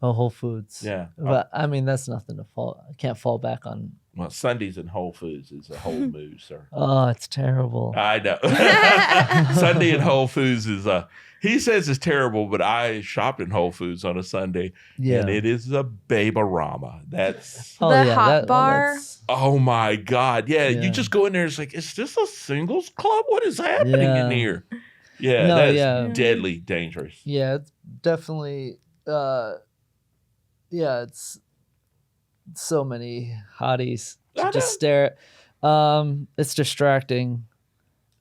Oh, Whole Foods. Yeah. But I mean, that's nothing to fall. I can't fall back on. Well, Sundays in Whole Foods is a whole move, sir. Oh, it's terrible. I know. Sunday in Whole Foods is he says it's terrible, but I shopped in Whole Foods on a Sunday, Yeah. and it is a babe-a-rama. That's The hot bar? oh my God. Yeah, Yeah. you just go in there, it's like, is this a singles club? What is happening Yeah. in here? Yeah, No, that's yeah. deadly dangerous. Yeah, it's definitely. Yeah, it's so many hotties I to know. just stare at. It's distracting.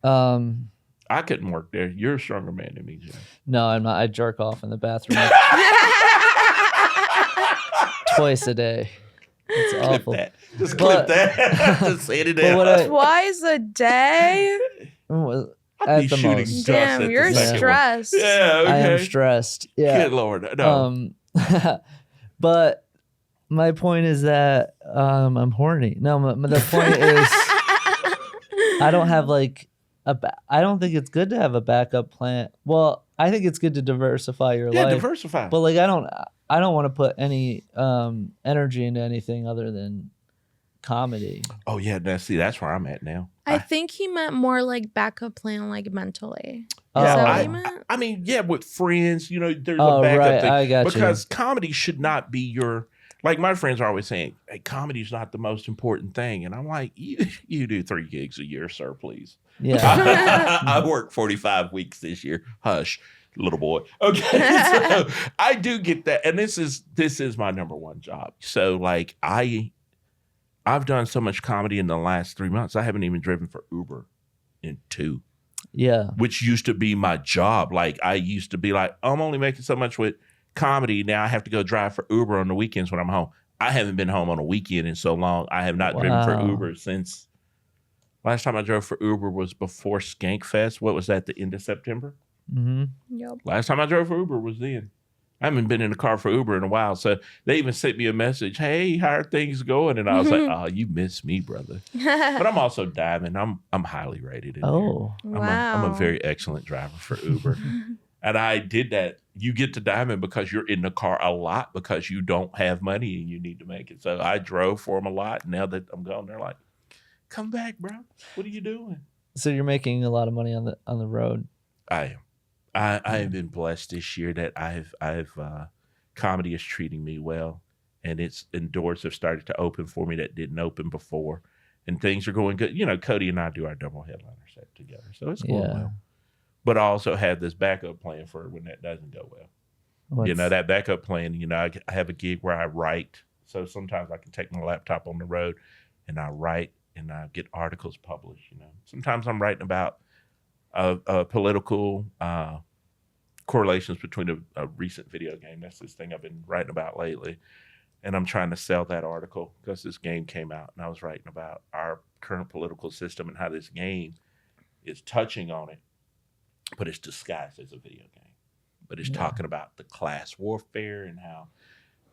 I couldn't work there. You're a stronger man than me, Jim. No, I'm not. I jerk off in the bathroom twice a day. It's Clip awful. that. Just But- clip that. Just edit it But what out. I- Twice a day? Well, I'd be at the shooting most. dust at Damn, the you're second one. stressed. Yeah, okay. I am stressed. Yeah. Good Lord. No. But my point is that I'm horny. No, the point is I don't have like I don't think it's good to have a backup plan. Well, I think it's good to diversify your Yeah, life. diversify. But like I don't want to put any energy into anything other than comedy. Oh yeah, that's where I'm at now. I think he meant more like backup plan, like mentally. Oh, Is that what I- he meant? I mean, yeah, with friends, there's Oh, a backup right, thing. I got you. Because comedy should not be like my friends are always saying, hey, comedy's not the most important thing. And I'm like, you do 3 gigs a year, sir, please. Yeah. I work 45 weeks this year. Hush, little boy. Okay. So I do get that. And this is my number one job. So like I've done so much comedy in the last 3 months. I haven't even driven for Uber in 2, Yeah. which used to be my job. Like I used to be like, I'm only making so much with comedy. Now I have to go drive for Uber on the weekends when I'm home. I haven't been home on a weekend in so long. I have not driven for Wow. Uber since last time I drove for Uber was before Skankfest. What was that? The end of September? Mm-hmm. Yep. Last time I drove for Uber was then. I haven't been in a car for Uber in a while. So they even sent me a message, hey, how are things going? And I was like, oh, you miss me, brother. But I'm also Diamond. I'm highly rated in there. Oh. I'm a very excellent driver for Uber. And I did that. You get to Diamond because you're in the car a lot because you don't have money and you need to make it. So I drove for them a lot. Now that I'm gone, they're like, come back, bro. What are you doing? So you're making a lot of money on the road. I am. I have been blessed this year that I've comedy is treating me well, and doors have started to open for me that didn't open before, and things are going good. You know, Cody and I do our double headliner set together, so it's going Yeah. well. But I also have this backup plan for when that doesn't go well. You know, What's- that backup plan, you know, I have a gig where I write. So sometimes I can take my laptop on the road and I write and I get articles published, you know. Sometimes I'm writing about political correlations between a recent video game. That's this thing I've been writing about lately. And I'm trying to sell that article because this game came out and I was writing about our current political system and how this game is touching on it, but it's disguised as a video game. But it's talking about the class warfare and how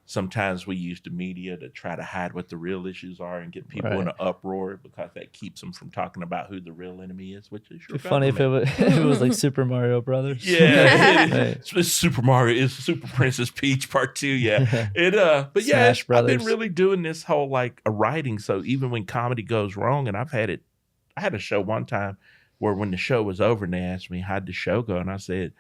sometimes we use the media to try to hide what the real issues are and get people in an uproar because that keeps them from talking about who the real enemy is, which is your It'd be funny if it was like Super Mario Brothers. Yeah, Right. it's Super Mario. It's Super Princess Peach Part 2. Yeah, but yeah, Smash I've been Brothers. really doing this whole like a writing. So even when comedy goes wrong, and I had a show one time where when the show was over and they asked me how'd the show go, and I said,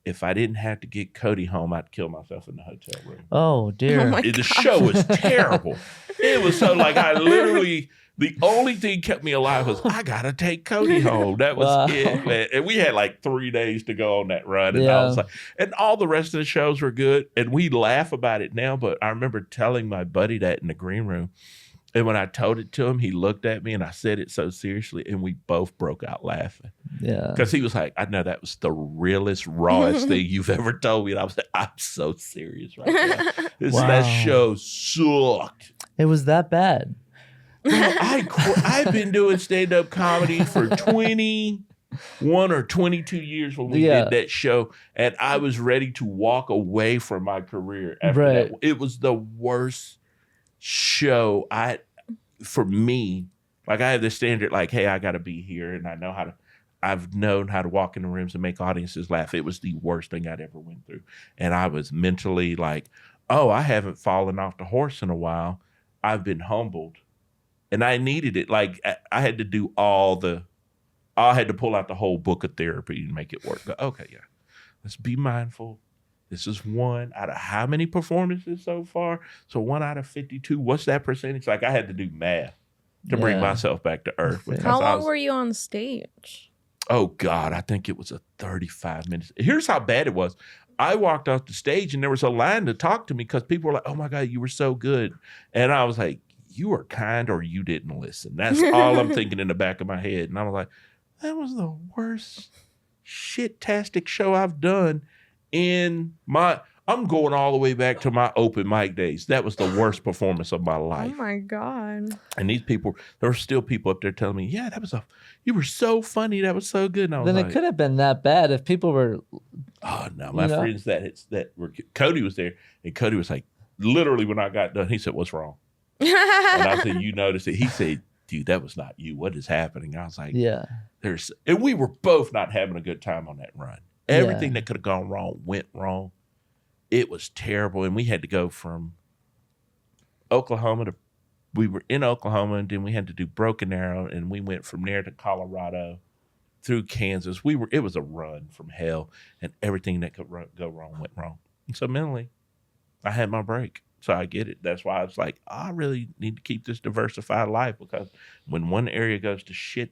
if I didn't have to get Cody home, I'd kill myself in the hotel room. Oh dear. Oh my The show was terrible. It was so like I literally, the only thing kept me alive was I gotta take Cody home. That was Wow. it, man. And we had like 3 days to go on that run, and I Yeah. was like, and all the rest of the shows were good, and we laugh about it now. But I remember telling my buddy that in the green room, and when I told it to him, he looked at me, and I said it so seriously, and we both broke out laughing. Yeah. Because he was like, I know that was the realest, rawest thing you've ever told me. And I was like, I'm so serious right now. Wow. That show sucked. It was that bad. Bro, I've been doing stand-up comedy for 21 or 22 years when we Yeah. did that show. And I was ready to walk away from my career after Right. that. It was the worst show for me. Like I have this standard, like, hey, I got to be here. And I've known how to walk in the rooms and make audiences laugh. It was the worst thing I'd ever went through. And I was mentally like, oh, I haven't fallen off the horse in a while. I've been humbled. And I needed it. Like I had to do I had to pull out the whole book of therapy and make it work. Go, okay, yeah. Let's be mindful. This is 1 out of how many performances so far? So 1 out of 52. What's that percentage? Like I had to do math to bring Yeah. myself back to earth. because How I long was- were you on stage? Oh God, I think it was a 35 minutes. Here's how bad it was. I walked off the stage and there was a line to talk to me because people were like, oh my God, you were so good. And I was like, you were kind or you didn't listen. That's all I'm thinking in the back of my head. And I was like, that was the worst shit-tastic show I've done I'm going all the way back to my open mic days. That was the worst performance of my life. Oh my God. And these people, there were still people up there telling me, yeah, you were so funny. That was so good. And I was Then like, it could have been that bad if people were. oh no, my You know? friends Cody was there, and Cody was like, literally when I got done, he said, what's wrong? And I said, you noticed it. He said, dude, that was not you. What is happening? I was like, Yeah. and we were both not having a good time on that run. Everything that could have gone wrong went wrong. It was terrible. And we had to go from Oklahoma we were in Oklahoma, and then we had to do Broken Arrow, and we went from there to Colorado through Kansas. It was a run from hell, and everything that could go wrong went wrong. And so mentally, I had my break. So I get it. That's why I was like, I really need to keep this diversified life, because when one area goes to shit,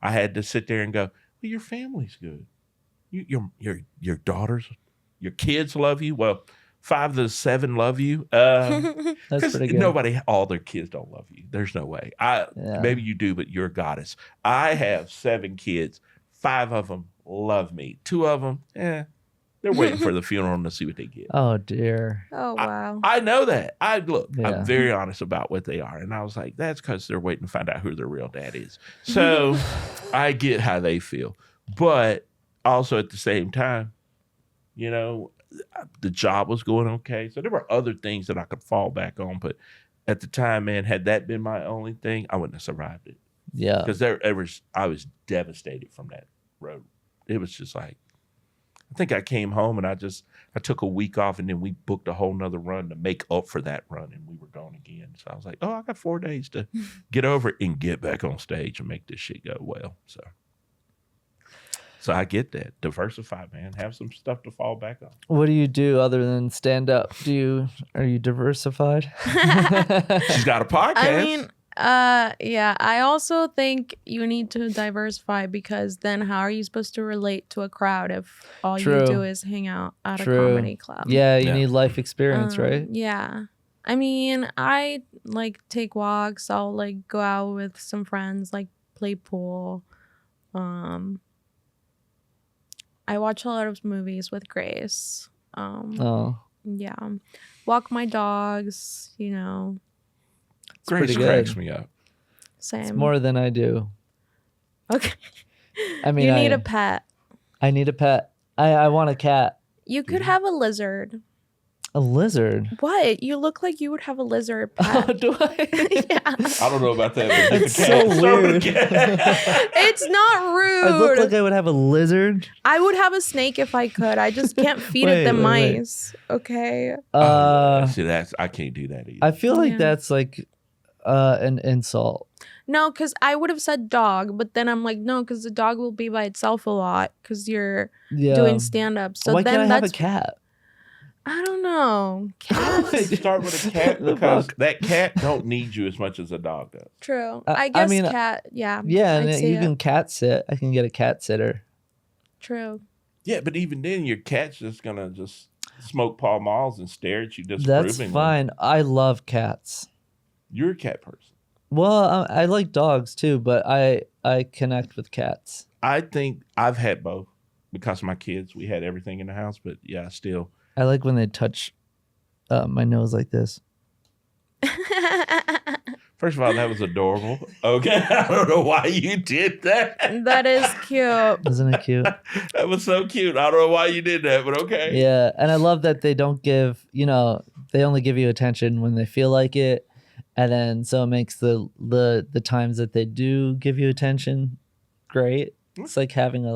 I had to sit there and go, well, your family's good. Your daughters, your kids love you. Well, 5 of the 7 love you. That's 'Cause pretty good. all their kids don't love you. There's no way. Yeah. Maybe you do, but you're a goddess. I have 7 kids. 5 of them love me. 2 of them, they're waiting for the funeral to see what they get. Oh dear. Oh wow. I know that. Yeah. I'm very honest about what they are. And I was like, that's because they're waiting to find out who their real dad is. So I get how they feel. But also at the same time, the job was going okay. So there were other things that I could fall back on. But at the time, man, had that been my only thing, I wouldn't have survived it. Yeah. Because I was devastated from that road. It was just like, I think I came home and I took a week off, and then we booked a whole nother run to make up for that run, and we were gone again. So I was like, I got 4 days to get over it and get back on stage and make this shit go well. So I get that. Diversify, man. Have some stuff to fall back on. What do you do other than stand up? Are you diversified? She's got a podcast. I mean, Yeah. I also think you need to diversify because then how are you supposed to relate to a crowd if all True. you do is hang out at a True. comedy club? Yeah, you Yeah. need life experience, right? Yeah. I mean, I like take walks. I'll like go out with some friends, like play pool. I watch a lot of movies with Grace. Oh, Yeah. Walk my dogs, it's pretty Grace good. cracks me up. Same. It's more than I do. Okay. I mean, You need a pet. I need a pet. I want a cat. You could have a lizard. A lizard. What? You look like you would have a lizard Oh, pet. do I? Yeah. I don't know about that. But That's so weird. It's not rude. I look like I would have a lizard. I would have a snake if I could. I just can't feed it the Wait. mice. Okay. See, I can't do that either. I feel like Yeah. that's like an insult. No, because I would have said dog, but then I'm like, no, because the dog will be by itself a lot because you're Yeah. doing stand up. So Why then can't I have that's a cat? I don't know. Let's start with a cat The because fuck? that cat don't need you as much as a dog does. True. I I guess mean, cat. Yeah. Yeah, I'd and say you it. can cat sit. I can get a cat sitter. True. Yeah, but even then, your cat's just gonna just smoke Pall Malls and stare at you That's disapprovingly. fine. I love cats. You're a cat person. Well, I like dogs too, but I connect with cats. I think I've had both because of my kids. We had everything in the house, but yeah, still. I like when they touch my nose like this. First of all, that was adorable. Okay, I don't know why you did that. That is cute. Isn't it cute? That was so cute. I don't know why you did that, but okay. Yeah, and I love that they don't give, they only give you attention when they feel like it, and then so it makes the times that they do give you attention great. It's like having a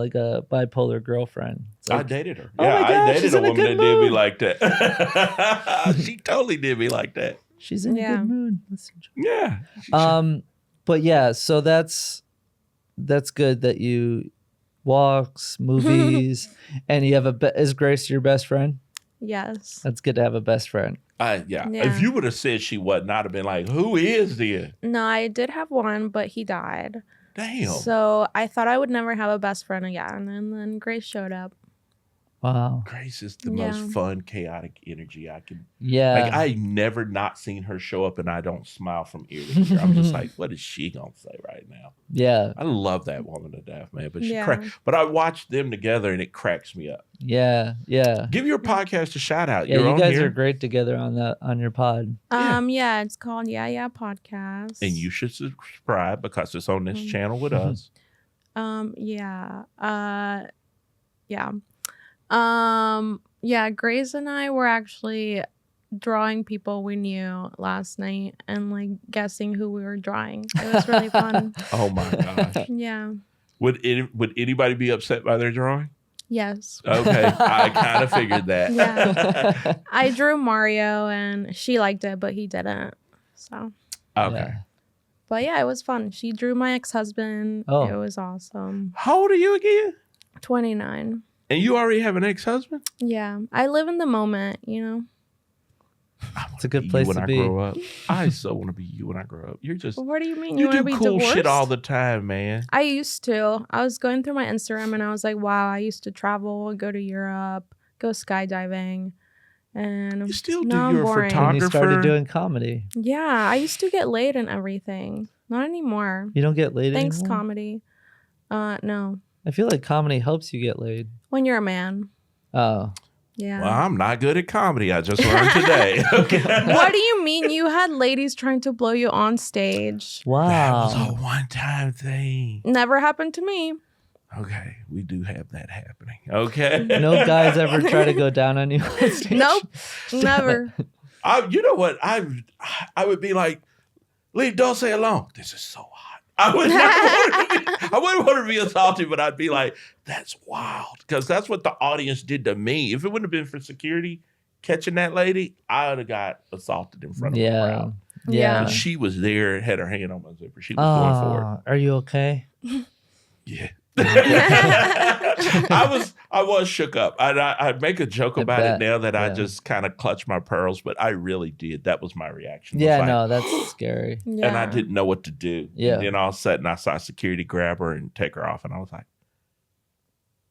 bipolar girlfriend. It's I like, dated her. Oh Yeah, my gosh, I dated she's a in a woman good that did me mood. like that. She totally did me like that. she's in a Yeah. good mood. Let's enjoy. Yeah. But yeah, so that's good that you walks, movies, and you have is Grace your best friend? Yes. That's good to have a best friend. Yeah. Yeah. If you would have said she wasn't, I'd have been like, who is this? No, I did have one, but he died. Damn. So I thought I would never have a best friend again. And then Grace showed up. Wow. Grace is the Yeah. most fun, chaotic energy I can. Yeah. Like, I never not seen her show up and I don't smile from ear to ear. I'm just like, what is she going to say right now? yeah. I love that woman to death, man. But Yeah. but I watched them together and it cracks me up. Yeah. Yeah. Give your podcast a shout out. Yeah, You're you on guys here, are great together on your pod. Yeah. It's called Yeah Podcast. and you should subscribe because it's on this Mm. channel with us. Yeah. Yeah. Yeah, Grace and I were actually drawing people we knew last night and like guessing who we were drawing. It was really fun. Oh my gosh. Yeah. Would anybody be upset by their drawing? Yes. Okay, I kind of figured that. Yeah. I drew Mario and she liked it, but he didn't. So, Okay. Yeah. but yeah, it was fun. She drew my ex-husband. Oh. It was awesome. How old are you again? 29. And you already have an ex-husband? Yeah. I live in the moment, It's a good You place when to I be. grow up. I so want to be you when I grow up. You're just What do you mean? you want to do be cool divorced? shit all the time, man. I used to. I was going through my Instagram and I was like, wow, I used to travel, go to Europe, go skydiving. And You still do. now I'm You're a boring. When you started photographer. doing comedy, Yeah, I used to get laid and everything. Not anymore. you don't get laid Thanks, anymore? comedy. No. I feel like comedy helps you get laid. When you're a man. Oh, Yeah. Well, I'm not good at comedy. I just learned today. Okay. What do you mean you had ladies trying to blow you on stage? That was a wow. one-time thing. Never happened to me. Okay, we do have that happening. Okay. No guys ever try to go down on you on stage? Nope. Never. You know what? I would be like, leave Dulce alone. This is so hot. I wouldn't want to be assaulted, but I'd be like, that's wild. Because that's what the audience did to me. If it wouldn't have been for security catching that lady, I would have got assaulted in front of the Yeah. crowd. Yeah. But she was there and had her hand on my zipper. She was going for it. Are you okay? Yeah. I was shook up. I make a joke I about bet. it now that I Yeah. just kind of clutch my pearls, but I really did. That was my reaction. It was Yeah, like, no, that's scary. Yeah. and I didn't know what to do. Yeah. And then all of a sudden I saw security grab her and take her off. And I was like,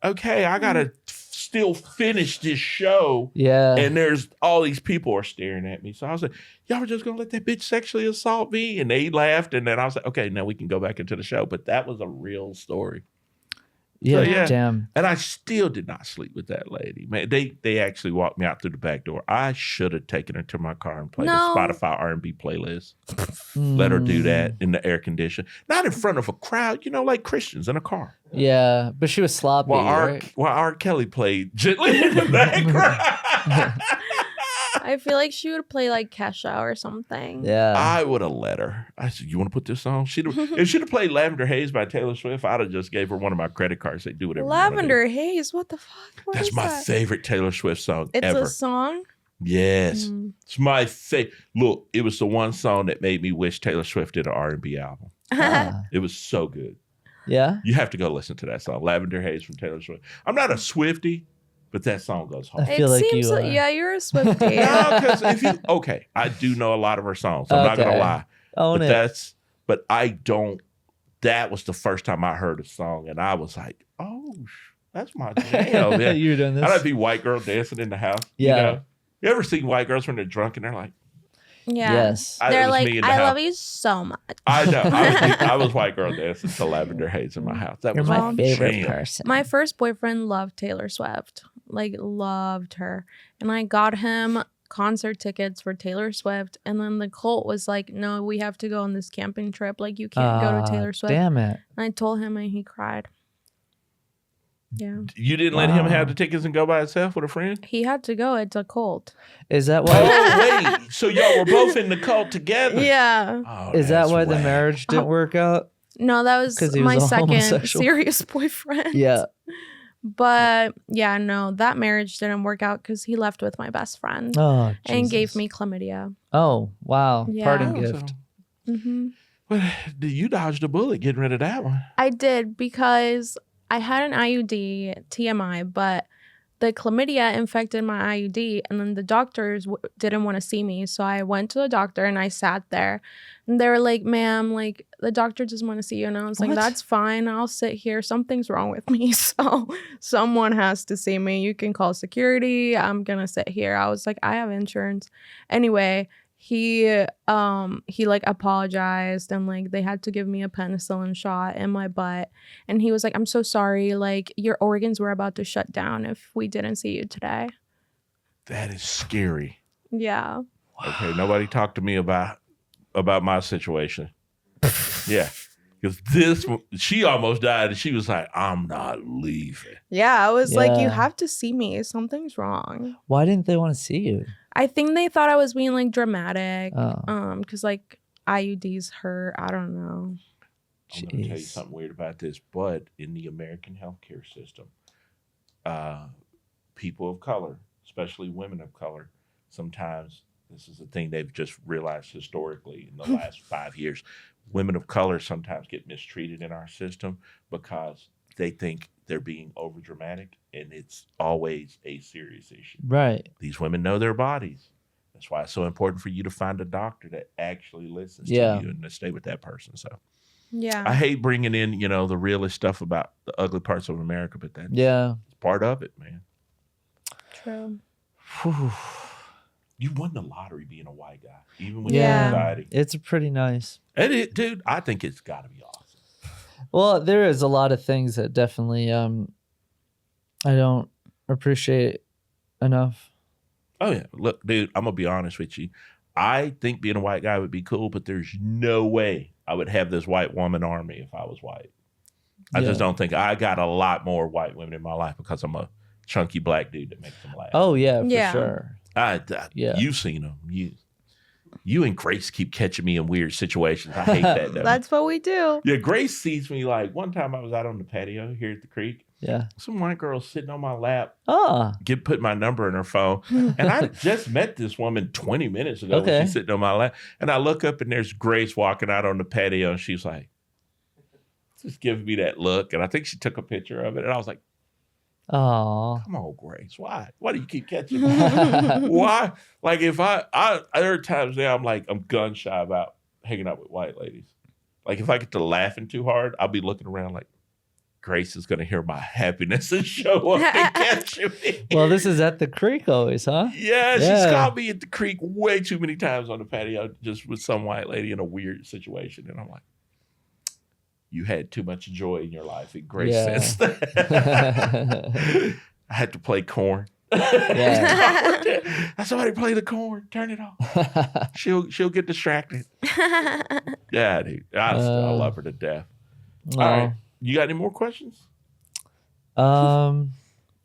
okay, I got to still finish this show. Yeah. And there's all these people are staring at me. So I was like, y'all were just going to let that bitch sexually assault me? And they laughed. And then I was like, okay, now we can go back into the show. But that was a real story. yeah, yeah. damn. And I still did not sleep with that lady. Man, they actually walked me out through the back door. I should have taken her to my car and played No. a Spotify R&B playlist. Let her do that in the air condition. Not in front of a crowd, like Christians in a car. Yeah, but she was sloppy, right? While R. Kelly played gently in the background. I feel like she would play like Kesha or something. Yeah. I would have let her. I said, you want to put this on? If she'd have played Lavender Haze by Taylor Swift, I'd have just gave her one of my credit cards. They do whatever you wanna do. Lavender Haze. What the fuck? What That's is my that? favorite Taylor Swift song It's ever. a song. Yes. Mm. It's my favorite. Look, it was the one song that made me wish Taylor Swift did an R&B album. Ah, It was so good. yeah. You have to go listen to that song, Lavender Haze from Taylor Swift. I'm not a Swiftie, but that song goes hard. I feel like seems you are. yeah, you're a Swiftie. No, because I do know a lot of her songs. I'm not gonna Okay. lie. Own it. But I don't. That was the first time I heard a song, and I was like, "Oh, that's my jam." Man. You were doing this. I'd be white girl dancing in the house. Yeah. You ever seen white girls when they're drunk and they're like, Yeah. Yes. it They're was like, me in the I house. love you so much. I know. I was white girl dancing to Lavender Haze in my house. That You're was my favorite jam. person. My first boyfriend loved Taylor Swift. Like, loved her. And I got him concert tickets for Taylor Swift. And then the cult was like, no, we have to go on this camping trip. Like, you can't go to Taylor Swift. Damn it. And I told him and he cried. Yeah. You didn't let him Wow. have the tickets and go by himself with a friend? He had to go. It's a cult. Is that why? Oh, wait. So y'all were both in the cult together? Yeah. Oh, Is that that's why the whack. marriage didn't work out? No, that was 'Cause he was my a second homosexual. serious boyfriend. Yeah. But yeah, no, that marriage didn't work out because he left with my best friend Oh, and gave Jesus. me chlamydia. Oh, wow. Yeah. Parting Oh, gift. so- Hmm. Well, you dodged a bullet getting rid of that one. I did because I had an IUD, TMI, but the chlamydia infected my IUD, and then the doctors didn't want to see me. So I went to the doctor and I sat there, and they were like, "Ma'am, like the doctor doesn't want to see you." And I was like, What? "That's fine. I'll sit here. Something's wrong with me, so someone has to see me. You can call security. I'm gonna sit here." I was like, "I have insurance." Anyway, he like apologized and like they had to give me a penicillin shot in my butt, and he was like, "I'm so sorry, like your organs were about to shut down if we didn't see you today." That is scary. Yeah. Okay, nobody talked to me about my situation. Yeah. Because she almost died and she was like, I'm not leaving. Yeah, I was like, "You Yeah. have to see me. Something's wrong." Why didn't they want to see you? I think they thought I was being like dramatic. Oh. Because like IUDs hurt. I don't know. I'm going to tell you Jeez. something weird about this, but in the American healthcare system, people of color, especially women of color, sometimes this is a thing they've just realized historically in the last 5 years. Women of color sometimes get mistreated in our system because they think they're being over dramatic, and it's always a serious issue. Right. These women know their bodies. That's why it's so important for you to find a doctor that actually listens Yeah. to you and to stay with that person. So Yeah. I hate bringing in, the realest stuff about the ugly parts of America, but that's Yeah. part of it, man. True. Whew. You won the lottery being a white guy, even with Yeah. your anxiety. It's pretty nice. And dude, I think it's got to be awesome. Well, there is a lot of things that definitely I don't appreciate enough. Oh yeah, look, dude, I'm gonna be honest with you. I think being a white guy would be cool, but there's no way I would have this white woman army if I was white. I just Yeah. don't think I got a lot more white women in my life because I'm a chunky black dude that makes them laugh. Oh yeah, for Yeah. sure. Yeah. You've seen them. You and Grace keep catching me in weird situations. I hate that. Though. That's what we do. Yeah, Grace sees me like one time I was out on the patio here at the creek. Yeah. Some white girl sitting on my lap, Ah. put my number in her phone. And I just met this woman 20 minutes ago when Okay. she's sitting on my lap. And I look up and there's Grace walking out on the patio and she's like, just giving me that look. And I think she took a picture of it. And I was like, Oh. come on, Grace. Why? Why do you keep catching me? Why? Like if I there are times now I'm gun shy about hanging out with white ladies. Like if I get to laughing too hard, I'll be looking around like Grace is going to hear my happiness and show up and catch me. Well, this is at the creek always, huh? Yeah, she's caught me at the creek way too many times on the patio just with some white lady in a weird situation. And I'm like, you had too much joy in your life. And Grace says that. I had to play corn. Yeah. Somebody play the corn. Turn it off. She'll get distracted. Yeah, dude. I love her to death. All right. You got any more questions? About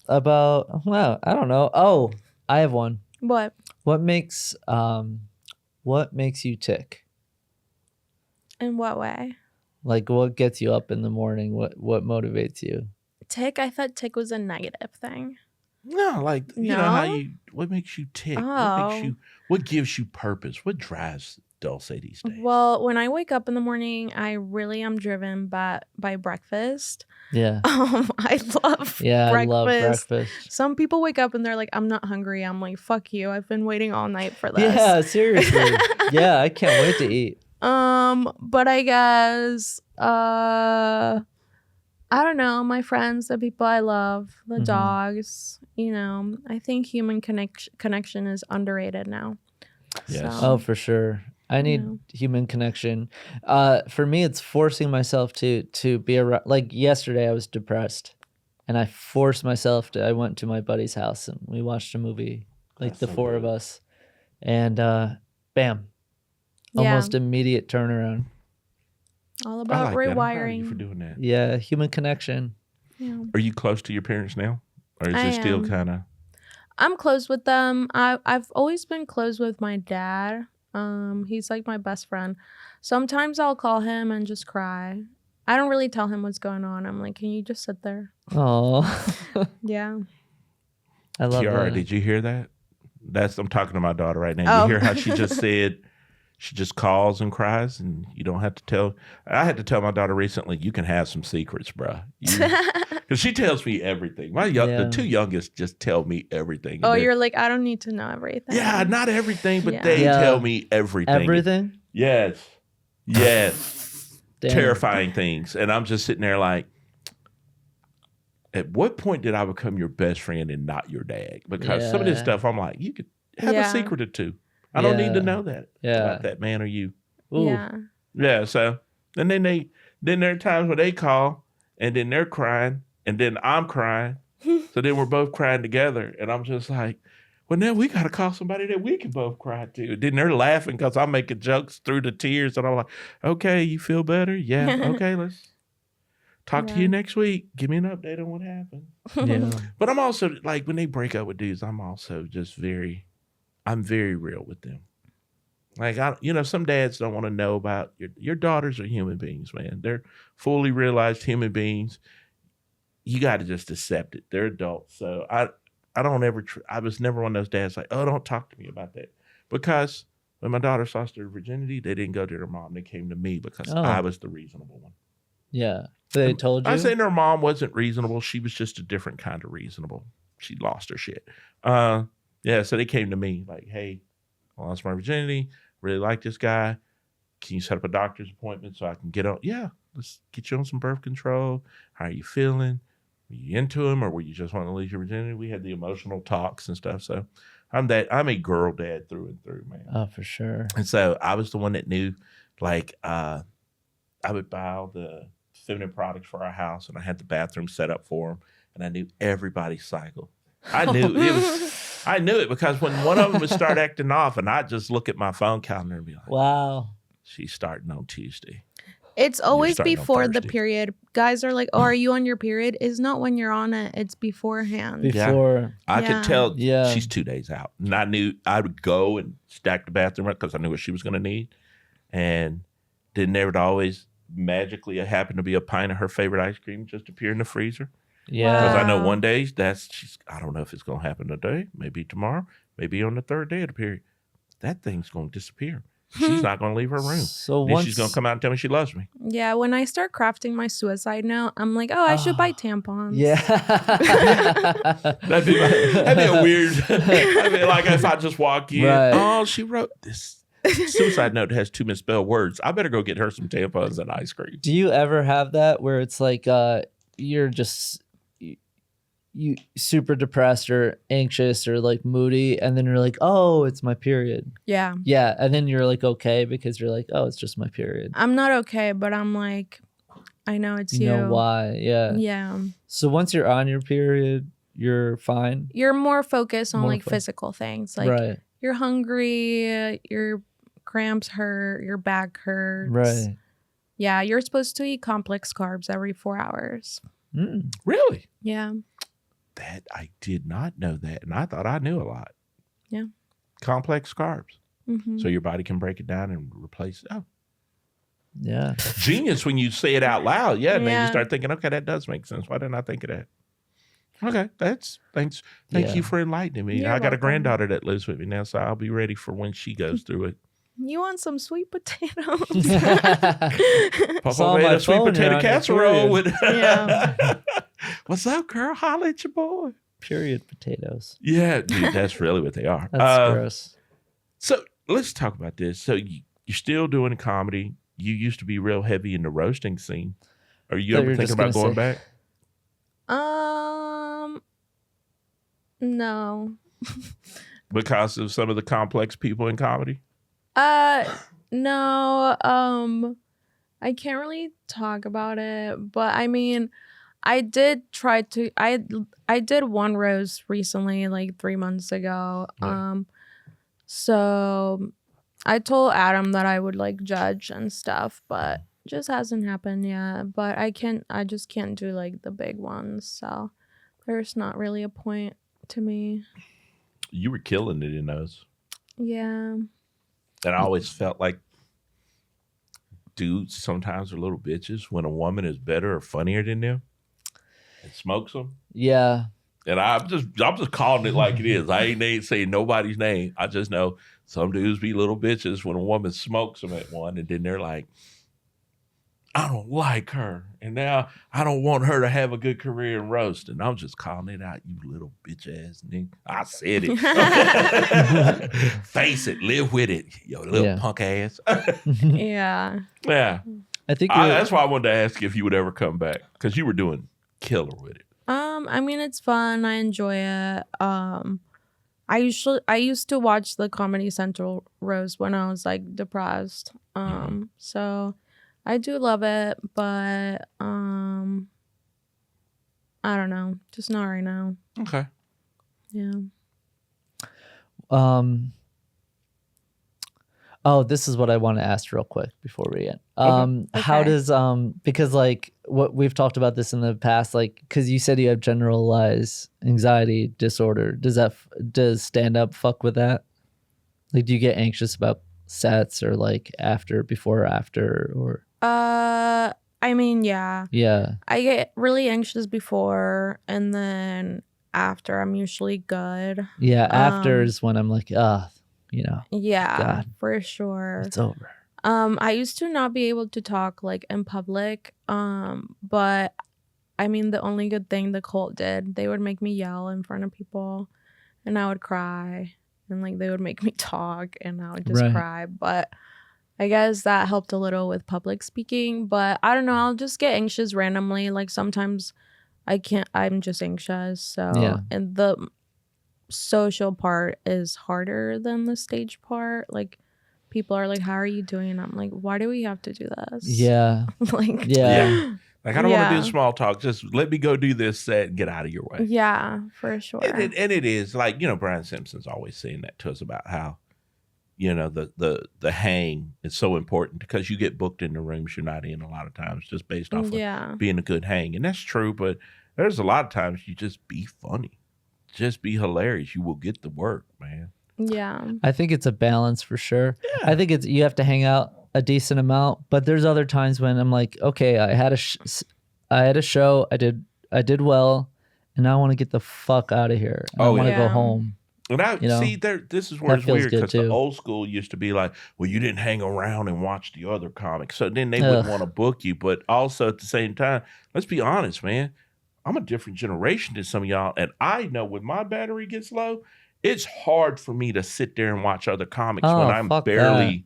I don't know. Oh, I have one. What? What makes you tick? In what way? Like what gets you up in the morning? What motivates you? Tick? I thought tick was a negative thing. No, like you know how what makes you tick? Oh. What gives you purpose? What drives Dulce these days? Well, when I wake up in the morning, I really am driven by breakfast. Yeah. I love breakfast. I love breakfast. Some people wake up and they're like, I'm not hungry. I'm like, fuck you. I've been waiting all night for this. Yeah, seriously. Yeah, I can't wait to eat. But I guess I don't know, my friends, the people I love, the dogs, you know, I think human connection is underrated now. Yes. Oh, for sure. I need human connection. For me, it's forcing myself to be around. Like yesterday, I was depressed, and I forced myself to. I went to my buddy's house and we watched a movie, like That's the so four good. of us, and bam, Yeah. almost immediate turnaround. All I about like that. I'm proud of rewiring. you for doing that. Yeah, human connection. Yeah. Are you close to your parents now, or is I it still am. kind of? I'm close with them. I've always been close with my dad. He's like my best friend. Sometimes I'll call him and just cry. I don't really tell him what's going on. I'm like, can you just sit there? Oh, Yeah. I love Kiara, that. did you hear that? I'm talking to my daughter right now. Oh. You hear how she just said she just calls and cries, and you don't have to tell. I had to tell my daughter recently, you can have some secrets, bruh. Because she tells me everything. The two youngest just tell me everything. Oh, And you're like, I don't need to know everything. yeah, not everything, but Yeah. they Yeah. tell me everything. Everything. Yes. Damn. Terrifying things. And I'm just sitting there like, at what point did I become your best friend and not your dad? Because some of this Yeah. stuff, I'm like, you could have a Yeah. secret or two. I don't need to Yeah. know that about that man or you. Ooh. Yeah. Yeah. So, and then there are times where they call and then they're crying and then I'm crying. So then we're both crying together. And I'm just like, well, now we got to call somebody that we can both cry to. And then they're laughing because I'm making jokes through the tears. And I'm like, okay, you feel better? Yeah. Okay, let's talk to Yeah. you next week. Give me an update on what happened. Yeah. But I'm also like, when they break up with dudes, I'm also just I'm very real with them. Like, some dads don't want to know about your daughters are human beings, man. They're fully realized human beings. You got to just accept it. They're adults. So I don't ever, I was never one of those dads like, oh, don't talk to me about that. Because when my daughters lost their virginity, they didn't go to their mom. They came to me because I was the reasonable one. Yeah. They told you? I saying their mom wasn't reasonable. She was just a different kind of reasonable. She lost her shit. Yeah, so they came to me like, hey, I lost my virginity. Really like this guy. Can you set up a doctor's appointment so I can get on? Yeah, let's get you on some birth control. How are you feeling? Were you into him or were you just wanting to lose your virginity? We had the emotional talks and stuff. So I'm a girl dad through and through, man. Oh, for sure. And so I was the one that knew, like, I would buy all the feminine products for our house and I had the bathroom set up for them and I knew everybody's cycle. I knew it because when one of them would start acting off and I'd just look at my phone calendar and be like, Wow. she's starting on Tuesday. It's always starting on before the Thursday. period. Guys are like, oh, are you on your period? It's not when you're on it. It's beforehand. Before. I Yeah. could tell Yeah. she's 2 days out. And I knew I would go and stack the bathroom up because I knew what she was going to need. And then there would always magically happen to be a pint of her favorite ice cream just appear in the freezer. Yeah. Because I know Wow. one day I don't know if it's going to happen today, maybe tomorrow, maybe on the third day of the period. That thing's going to disappear. she's not going to leave her room. So Then she's going to come out and tell me she loves me. Yeah, when I start crafting my suicide note, I'm like, oh, I should buy tampons. Yeah. That'd be a weird. I mean, like if I just walk in, Right. oh, she wrote this suicide note that has 2 misspelled words. I better go get her some tampons and ice cream. Do you ever have that where it's like you're just you super depressed or anxious or like moody, and then you're like, oh, it's my period. Yeah. Yeah, and then you're like okay because you're like, oh, it's just my period. I'm not okay, but I'm like, I know it's you. You know why? Yeah. Yeah. So once you're on your period, you're fine. You're more focused on More like physical things. Like right. you're hungry, your cramps hurt, your back hurts. Right. Yeah, you're supposed to eat complex carbs every 4 hours. Mm. Really? Yeah. That I did not know that, and I thought I knew a lot. Yeah. Complex carbs, Mm-hmm. so your body can break it down and replace it. Oh, Yeah. genius when you say it out loud. Yeah, and then you Yeah. start thinking, okay, that does make sense. Why didn't I think of that? Okay, thanks. Thank Yeah. you for enlightening me. You're I got a welcome. granddaughter that lives with me now, so I'll be ready for when she goes through it. You want some sweet potatoes? Papa Saw made my a sweet phone here potato on your casserole period. with. Yeah. What's up, girl? Holla at your boy. Period potatoes. Yeah, dude, that's really what they are. That's gross. So let's talk about this. So you're still doing comedy. You used to be real heavy in the roasting scene. Are you Thought ever you were thinking just about gonna going say- back No. because of some of the complex people in comedy? No. I can't really talk about it, but I mean, I did try to. I did one roast recently, like 3 months ago. Yeah. So I told Adam that I would like judge and stuff, but just hasn't happened yet. But I just can't do like the big ones. So there's not really a point to me. You were killing it in those. Yeah. And I always felt like dudes sometimes are little bitches when a woman is better or funnier than them and smokes them. Yeah. And I'm just calling it like it is. I ain't saying nobody's name. I just know some dudes be little bitches when a woman smokes them at one, and then they're like, I don't like her, and now I don't want her to have a good career in roasting. I'm just calling it out, you little bitch ass nigga. I said it. Face it, live with it, yo little Yeah. punk ass. Yeah. Yeah, I think that's why I wanted to ask if you would ever come back, because you were doing killer with it. I mean, it's fun. I enjoy it. I used to watch the Comedy Central roast when I was like depressed. So I do love it, but I don't know, just not right now. Okay. Yeah. Oh, this is what I want to ask real quick before we end. Okay. How does because like what we've talked about this in the past, like because you said you have generalized anxiety disorder. Does stand up fuck with that? Like, do you get anxious about sets or like before or after or? I mean, yeah. Yeah. I get really anxious before, and then after, I'm usually good. Yeah. After is when I'm like, yeah, Yeah, God. for sure. it's over. I used to not be able to talk like in public. But I mean, the only good thing the cult did, they would make me yell in front of people, and I would cry, and like they would make me talk, and I would just Right. cry. But I guess that helped a little with public speaking. But I don't know, I'll just get anxious randomly. Like sometimes I can't. I'm just anxious. So Yeah. and the social part is harder than the stage part. Like people are like, how are you doing? And I'm like, why do we have to do this? Yeah. Like Yeah. Like, I don't want to Yeah. do small talk. Just let me go do this set and get out of your way. yeah, for sure. And it is like, Brian Simpson's always saying that to us about how, the hang is so important because you get booked in the rooms you're not in a lot of times just based off Yeah. of being a good hang. And that's true, but there's a lot of times you just be funny. Just be hilarious. You will get the work, man. Yeah. I think it's a balance for sure. Yeah. I think you have to hang out a decent amount, but there's other times when I'm like, okay, I had a show, I did well, and now I want to get the fuck out of here. I Oh, want to yeah. go home. And I You know, see there. This is where that it's feels weird good because the too. old school used to be like, well, you didn't hang around and watch the other comics, so then they Ugh. wouldn't want to book you. But also at the same time, let's be honest, man. I'm a different generation than some of y'all, and I know when my battery gets low, it's hard for me to sit there and watch other comics when Oh, I'm fuck barely.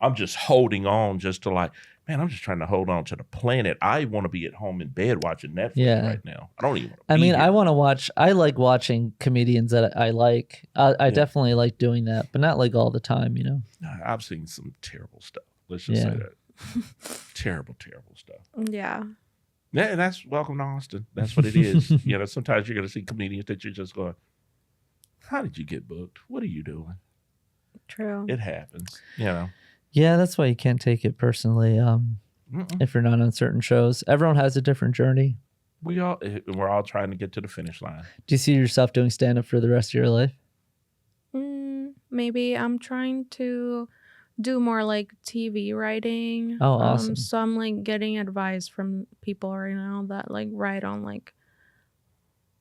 I'm just holding on, just to like, man. I'm just trying to hold on to the planet. I want to be at home in bed watching Netflix Yeah. right now. I don't even. Want to I be mean, here. I want to watch. I like watching comedians that I like. I definitely like doing that, but not like all the time. You know. I've seen some terrible stuff. Let's just say that. Terrible stuff. Yeah. Yeah, and that's welcome to Austin. That's what it is. Sometimes you're going to see comedians that you're just going, how did you get booked? What are you doing? True. It happens, Yeah, that's why you can't take it personally. If you're not on certain shows, everyone has a different journey. We're all trying to get to the finish line. Do you see yourself doing stand up for the rest of your life? Maybe I'm trying to do more like TV writing. Oh, awesome. So I'm like getting advice from people right now that like write on like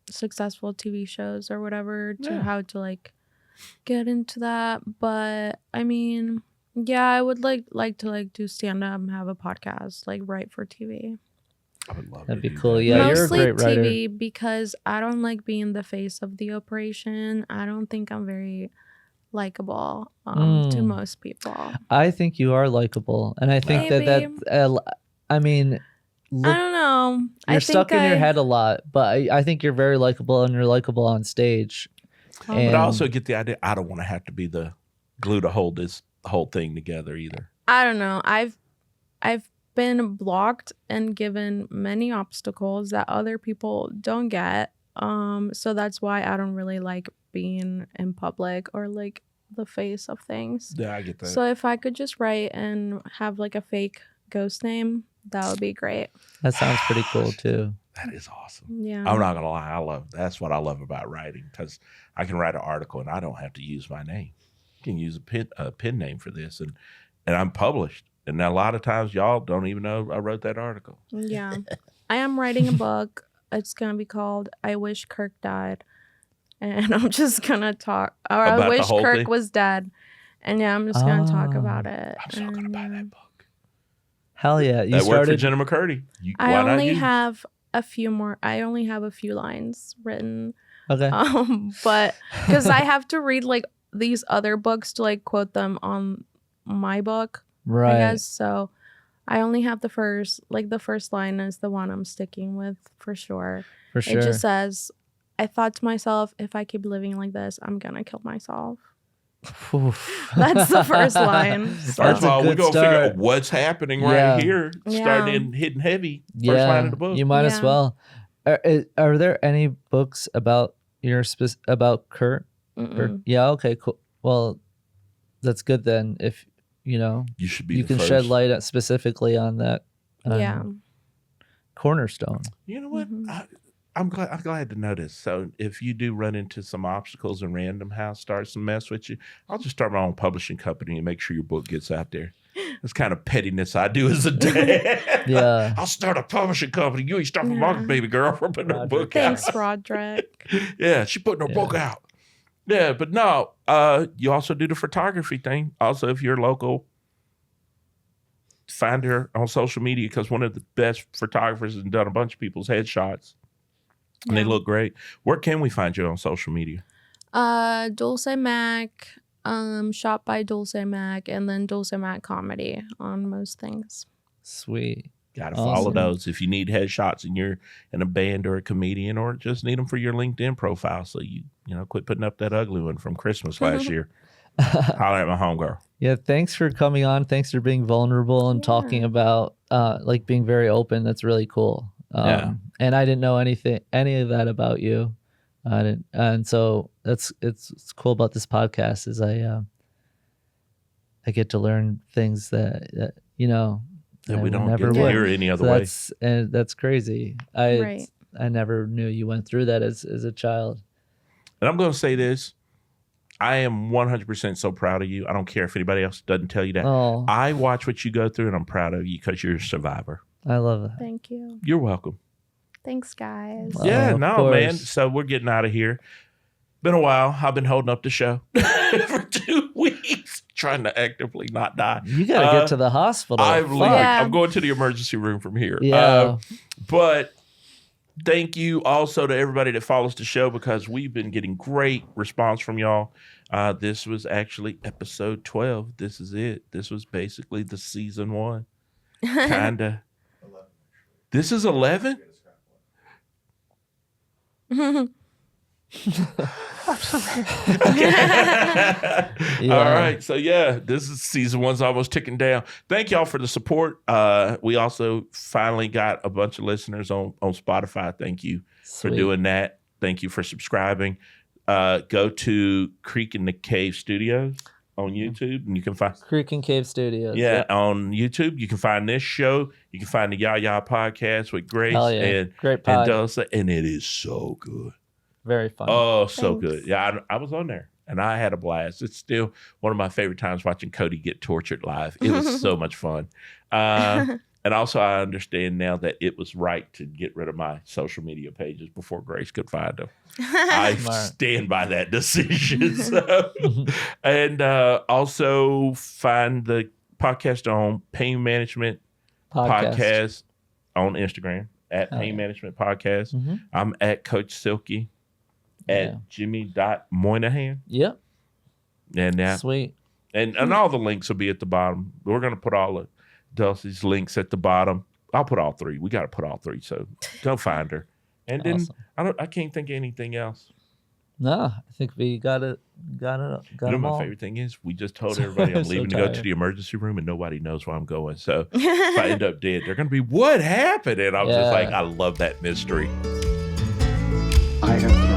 successful TV shows or whatever to how to like get into that. But I mean, yeah, I would like to like do stand up and have a podcast, like write for TV. I would love That'd to be do cool. that. Yeah, Mostly you're a great writer. TV because I don't like being the face of the operation. I don't think I'm very likable to most people. I think you are likable, and I think Maybe. I mean, I don't know. you're stuck in your head a lot, but I think you're very likable, and you're likable on stage. But I also get the idea. I don't want to have to be the glue to hold this whole thing together either. I don't know. I've been blocked and given many obstacles that other people don't get. So that's why I don't really like being in public or like the face of things. Yeah, I get that. So if I could just write and have like a fake ghost name, that would be great. That sounds pretty cool too. That is awesome. Yeah. I'm not gonna lie. That's what I love about writing, because I can write an article and I don't have to use my name. You can use a pen name for this, and I'm published. And a lot of times y'all don't even know I wrote that article. Yeah. I am writing a book. It's gonna be called I Wish Kirk Died. And I'm just gonna talk, or About I the wish whole Kirk thing? was dead. And yeah, I'm just gonna talk about it. I'm so gonna buy that book. Hell yeah! You That worked for started. Jenna McCurdy. I Why not only you? have a few more. I only have a few lines written. Okay. But because I have to read like these other books to like quote them on my book. Right. I guess so. I only have the first line is the one I'm sticking with for sure. For sure. It just says, I thought to myself, if I keep living like this, I'm gonna kill myself. Oof. That's the first line. First That's of a all, we're good going to figure start. out what's happening Yeah. right here. Yeah. Starting in hitting heavy. First Yeah, line of the book. you might as Yeah. well. Are there any books about about Kurt? Or, Mm-mm. yeah. Okay. Cool. Well, that's good then. If You should be you the can first. shed light specifically on that. Yeah. Cornerstone. You know what? Mhm. I'm glad to know this. So if you do run into some obstacles and Random House starts to mess with you, I'll just start my own publishing company and make sure your book gets out there. That's kind of pettiness I do as a dad. Yeah. I'll start a publishing company. You ain't stopping Yeah. my baby girl from putting her Roderick. book out. Thanks, Roderick. Yeah, she putting her book out. Yeah, but no, you also do the photography thing. Also, if you're local, find her on social media, because one of the best photographers has done a bunch of people's headshots. And they Yeah. look great. Where can we find you on social media? Dulce Mac, shot by Dulce Mac, and then Dulce Mac comedy on most things. Sweet. Got to follow Awesome. those. If you need headshots and you're in a band or a comedian, or just need them for your LinkedIn profile, so you quit putting up that ugly one from Christmas last year. Holler at my homegirl. Yeah. Thanks for coming on. Thanks for being vulnerable and talking about like being very open. That's really cool. Yeah. And I didn't know any of that about you. I didn't, and so it's cool about this podcast is I get to learn things that That I we don't never get to would. hear any other So way. that's crazy. Right. I never knew you went through that as a child. And I'm going to say this. I am 100% so proud of you. I don't care if anybody else doesn't tell you that. Oh, I watch what you go through, and I'm proud of you because you're a survivor. I love that. Thank you. You're welcome. Thanks, guys. Well, Yeah, of no, man. course. So we're getting out of here. Been a while. I've been holding up the show for 2 weeks, trying to actively not die. You got to get to the hospital. I'm Fuck. going to the emergency room from here. Yeah. But thank you also to everybody that follows the show, because we've been getting great response from y'all. This was actually episode 12. This is it. This was basically the season 1. Kinda. This is 11? Yeah. All right. So yeah, this is season 1's almost ticking down. Thank y'all for the support. We also finally got a bunch of listeners on Spotify. Thank you for Sweet. doing that. Thank you for subscribing. Go to Creek in the Cave Studios on YouTube, and you can find Creek and Cave Studios. yeah, on YouTube. You can find this show. You can find the Yah podcast with Grace Hell yeah. and Great pod. Dulce, and it is so good. Very fun. Oh, so Thanks. good. Yeah, I was on there, and I had a blast. It's still one of my favorite times watching Cody get tortured live. It was so much fun. And also, I understand now that it was right to get rid of my social media pages before Grace could find them. I Smart. stand by that decision. So. And also find the podcast on Pain Management Podcast on Instagram at Oh, Pain yeah. Management Podcast. Mhm. I'm at Coach Silky at Yeah. Jimmy.Moynihan. Yep. And Sweet. and all the links will be at the bottom. We're going to put all of Dulce's links at the bottom. I'll put all 3. We got to put all 3. So go find her. And then Awesome. I can't think of anything else. No, I think we got it. Got You know, them my all. favorite thing is we just told everybody I'm So leaving to go to tired. the emergency room, and nobody knows where I'm going. So if I end up dead, they're going to be, what happened? And I'm just Yeah. like, I love that mystery. I have problems.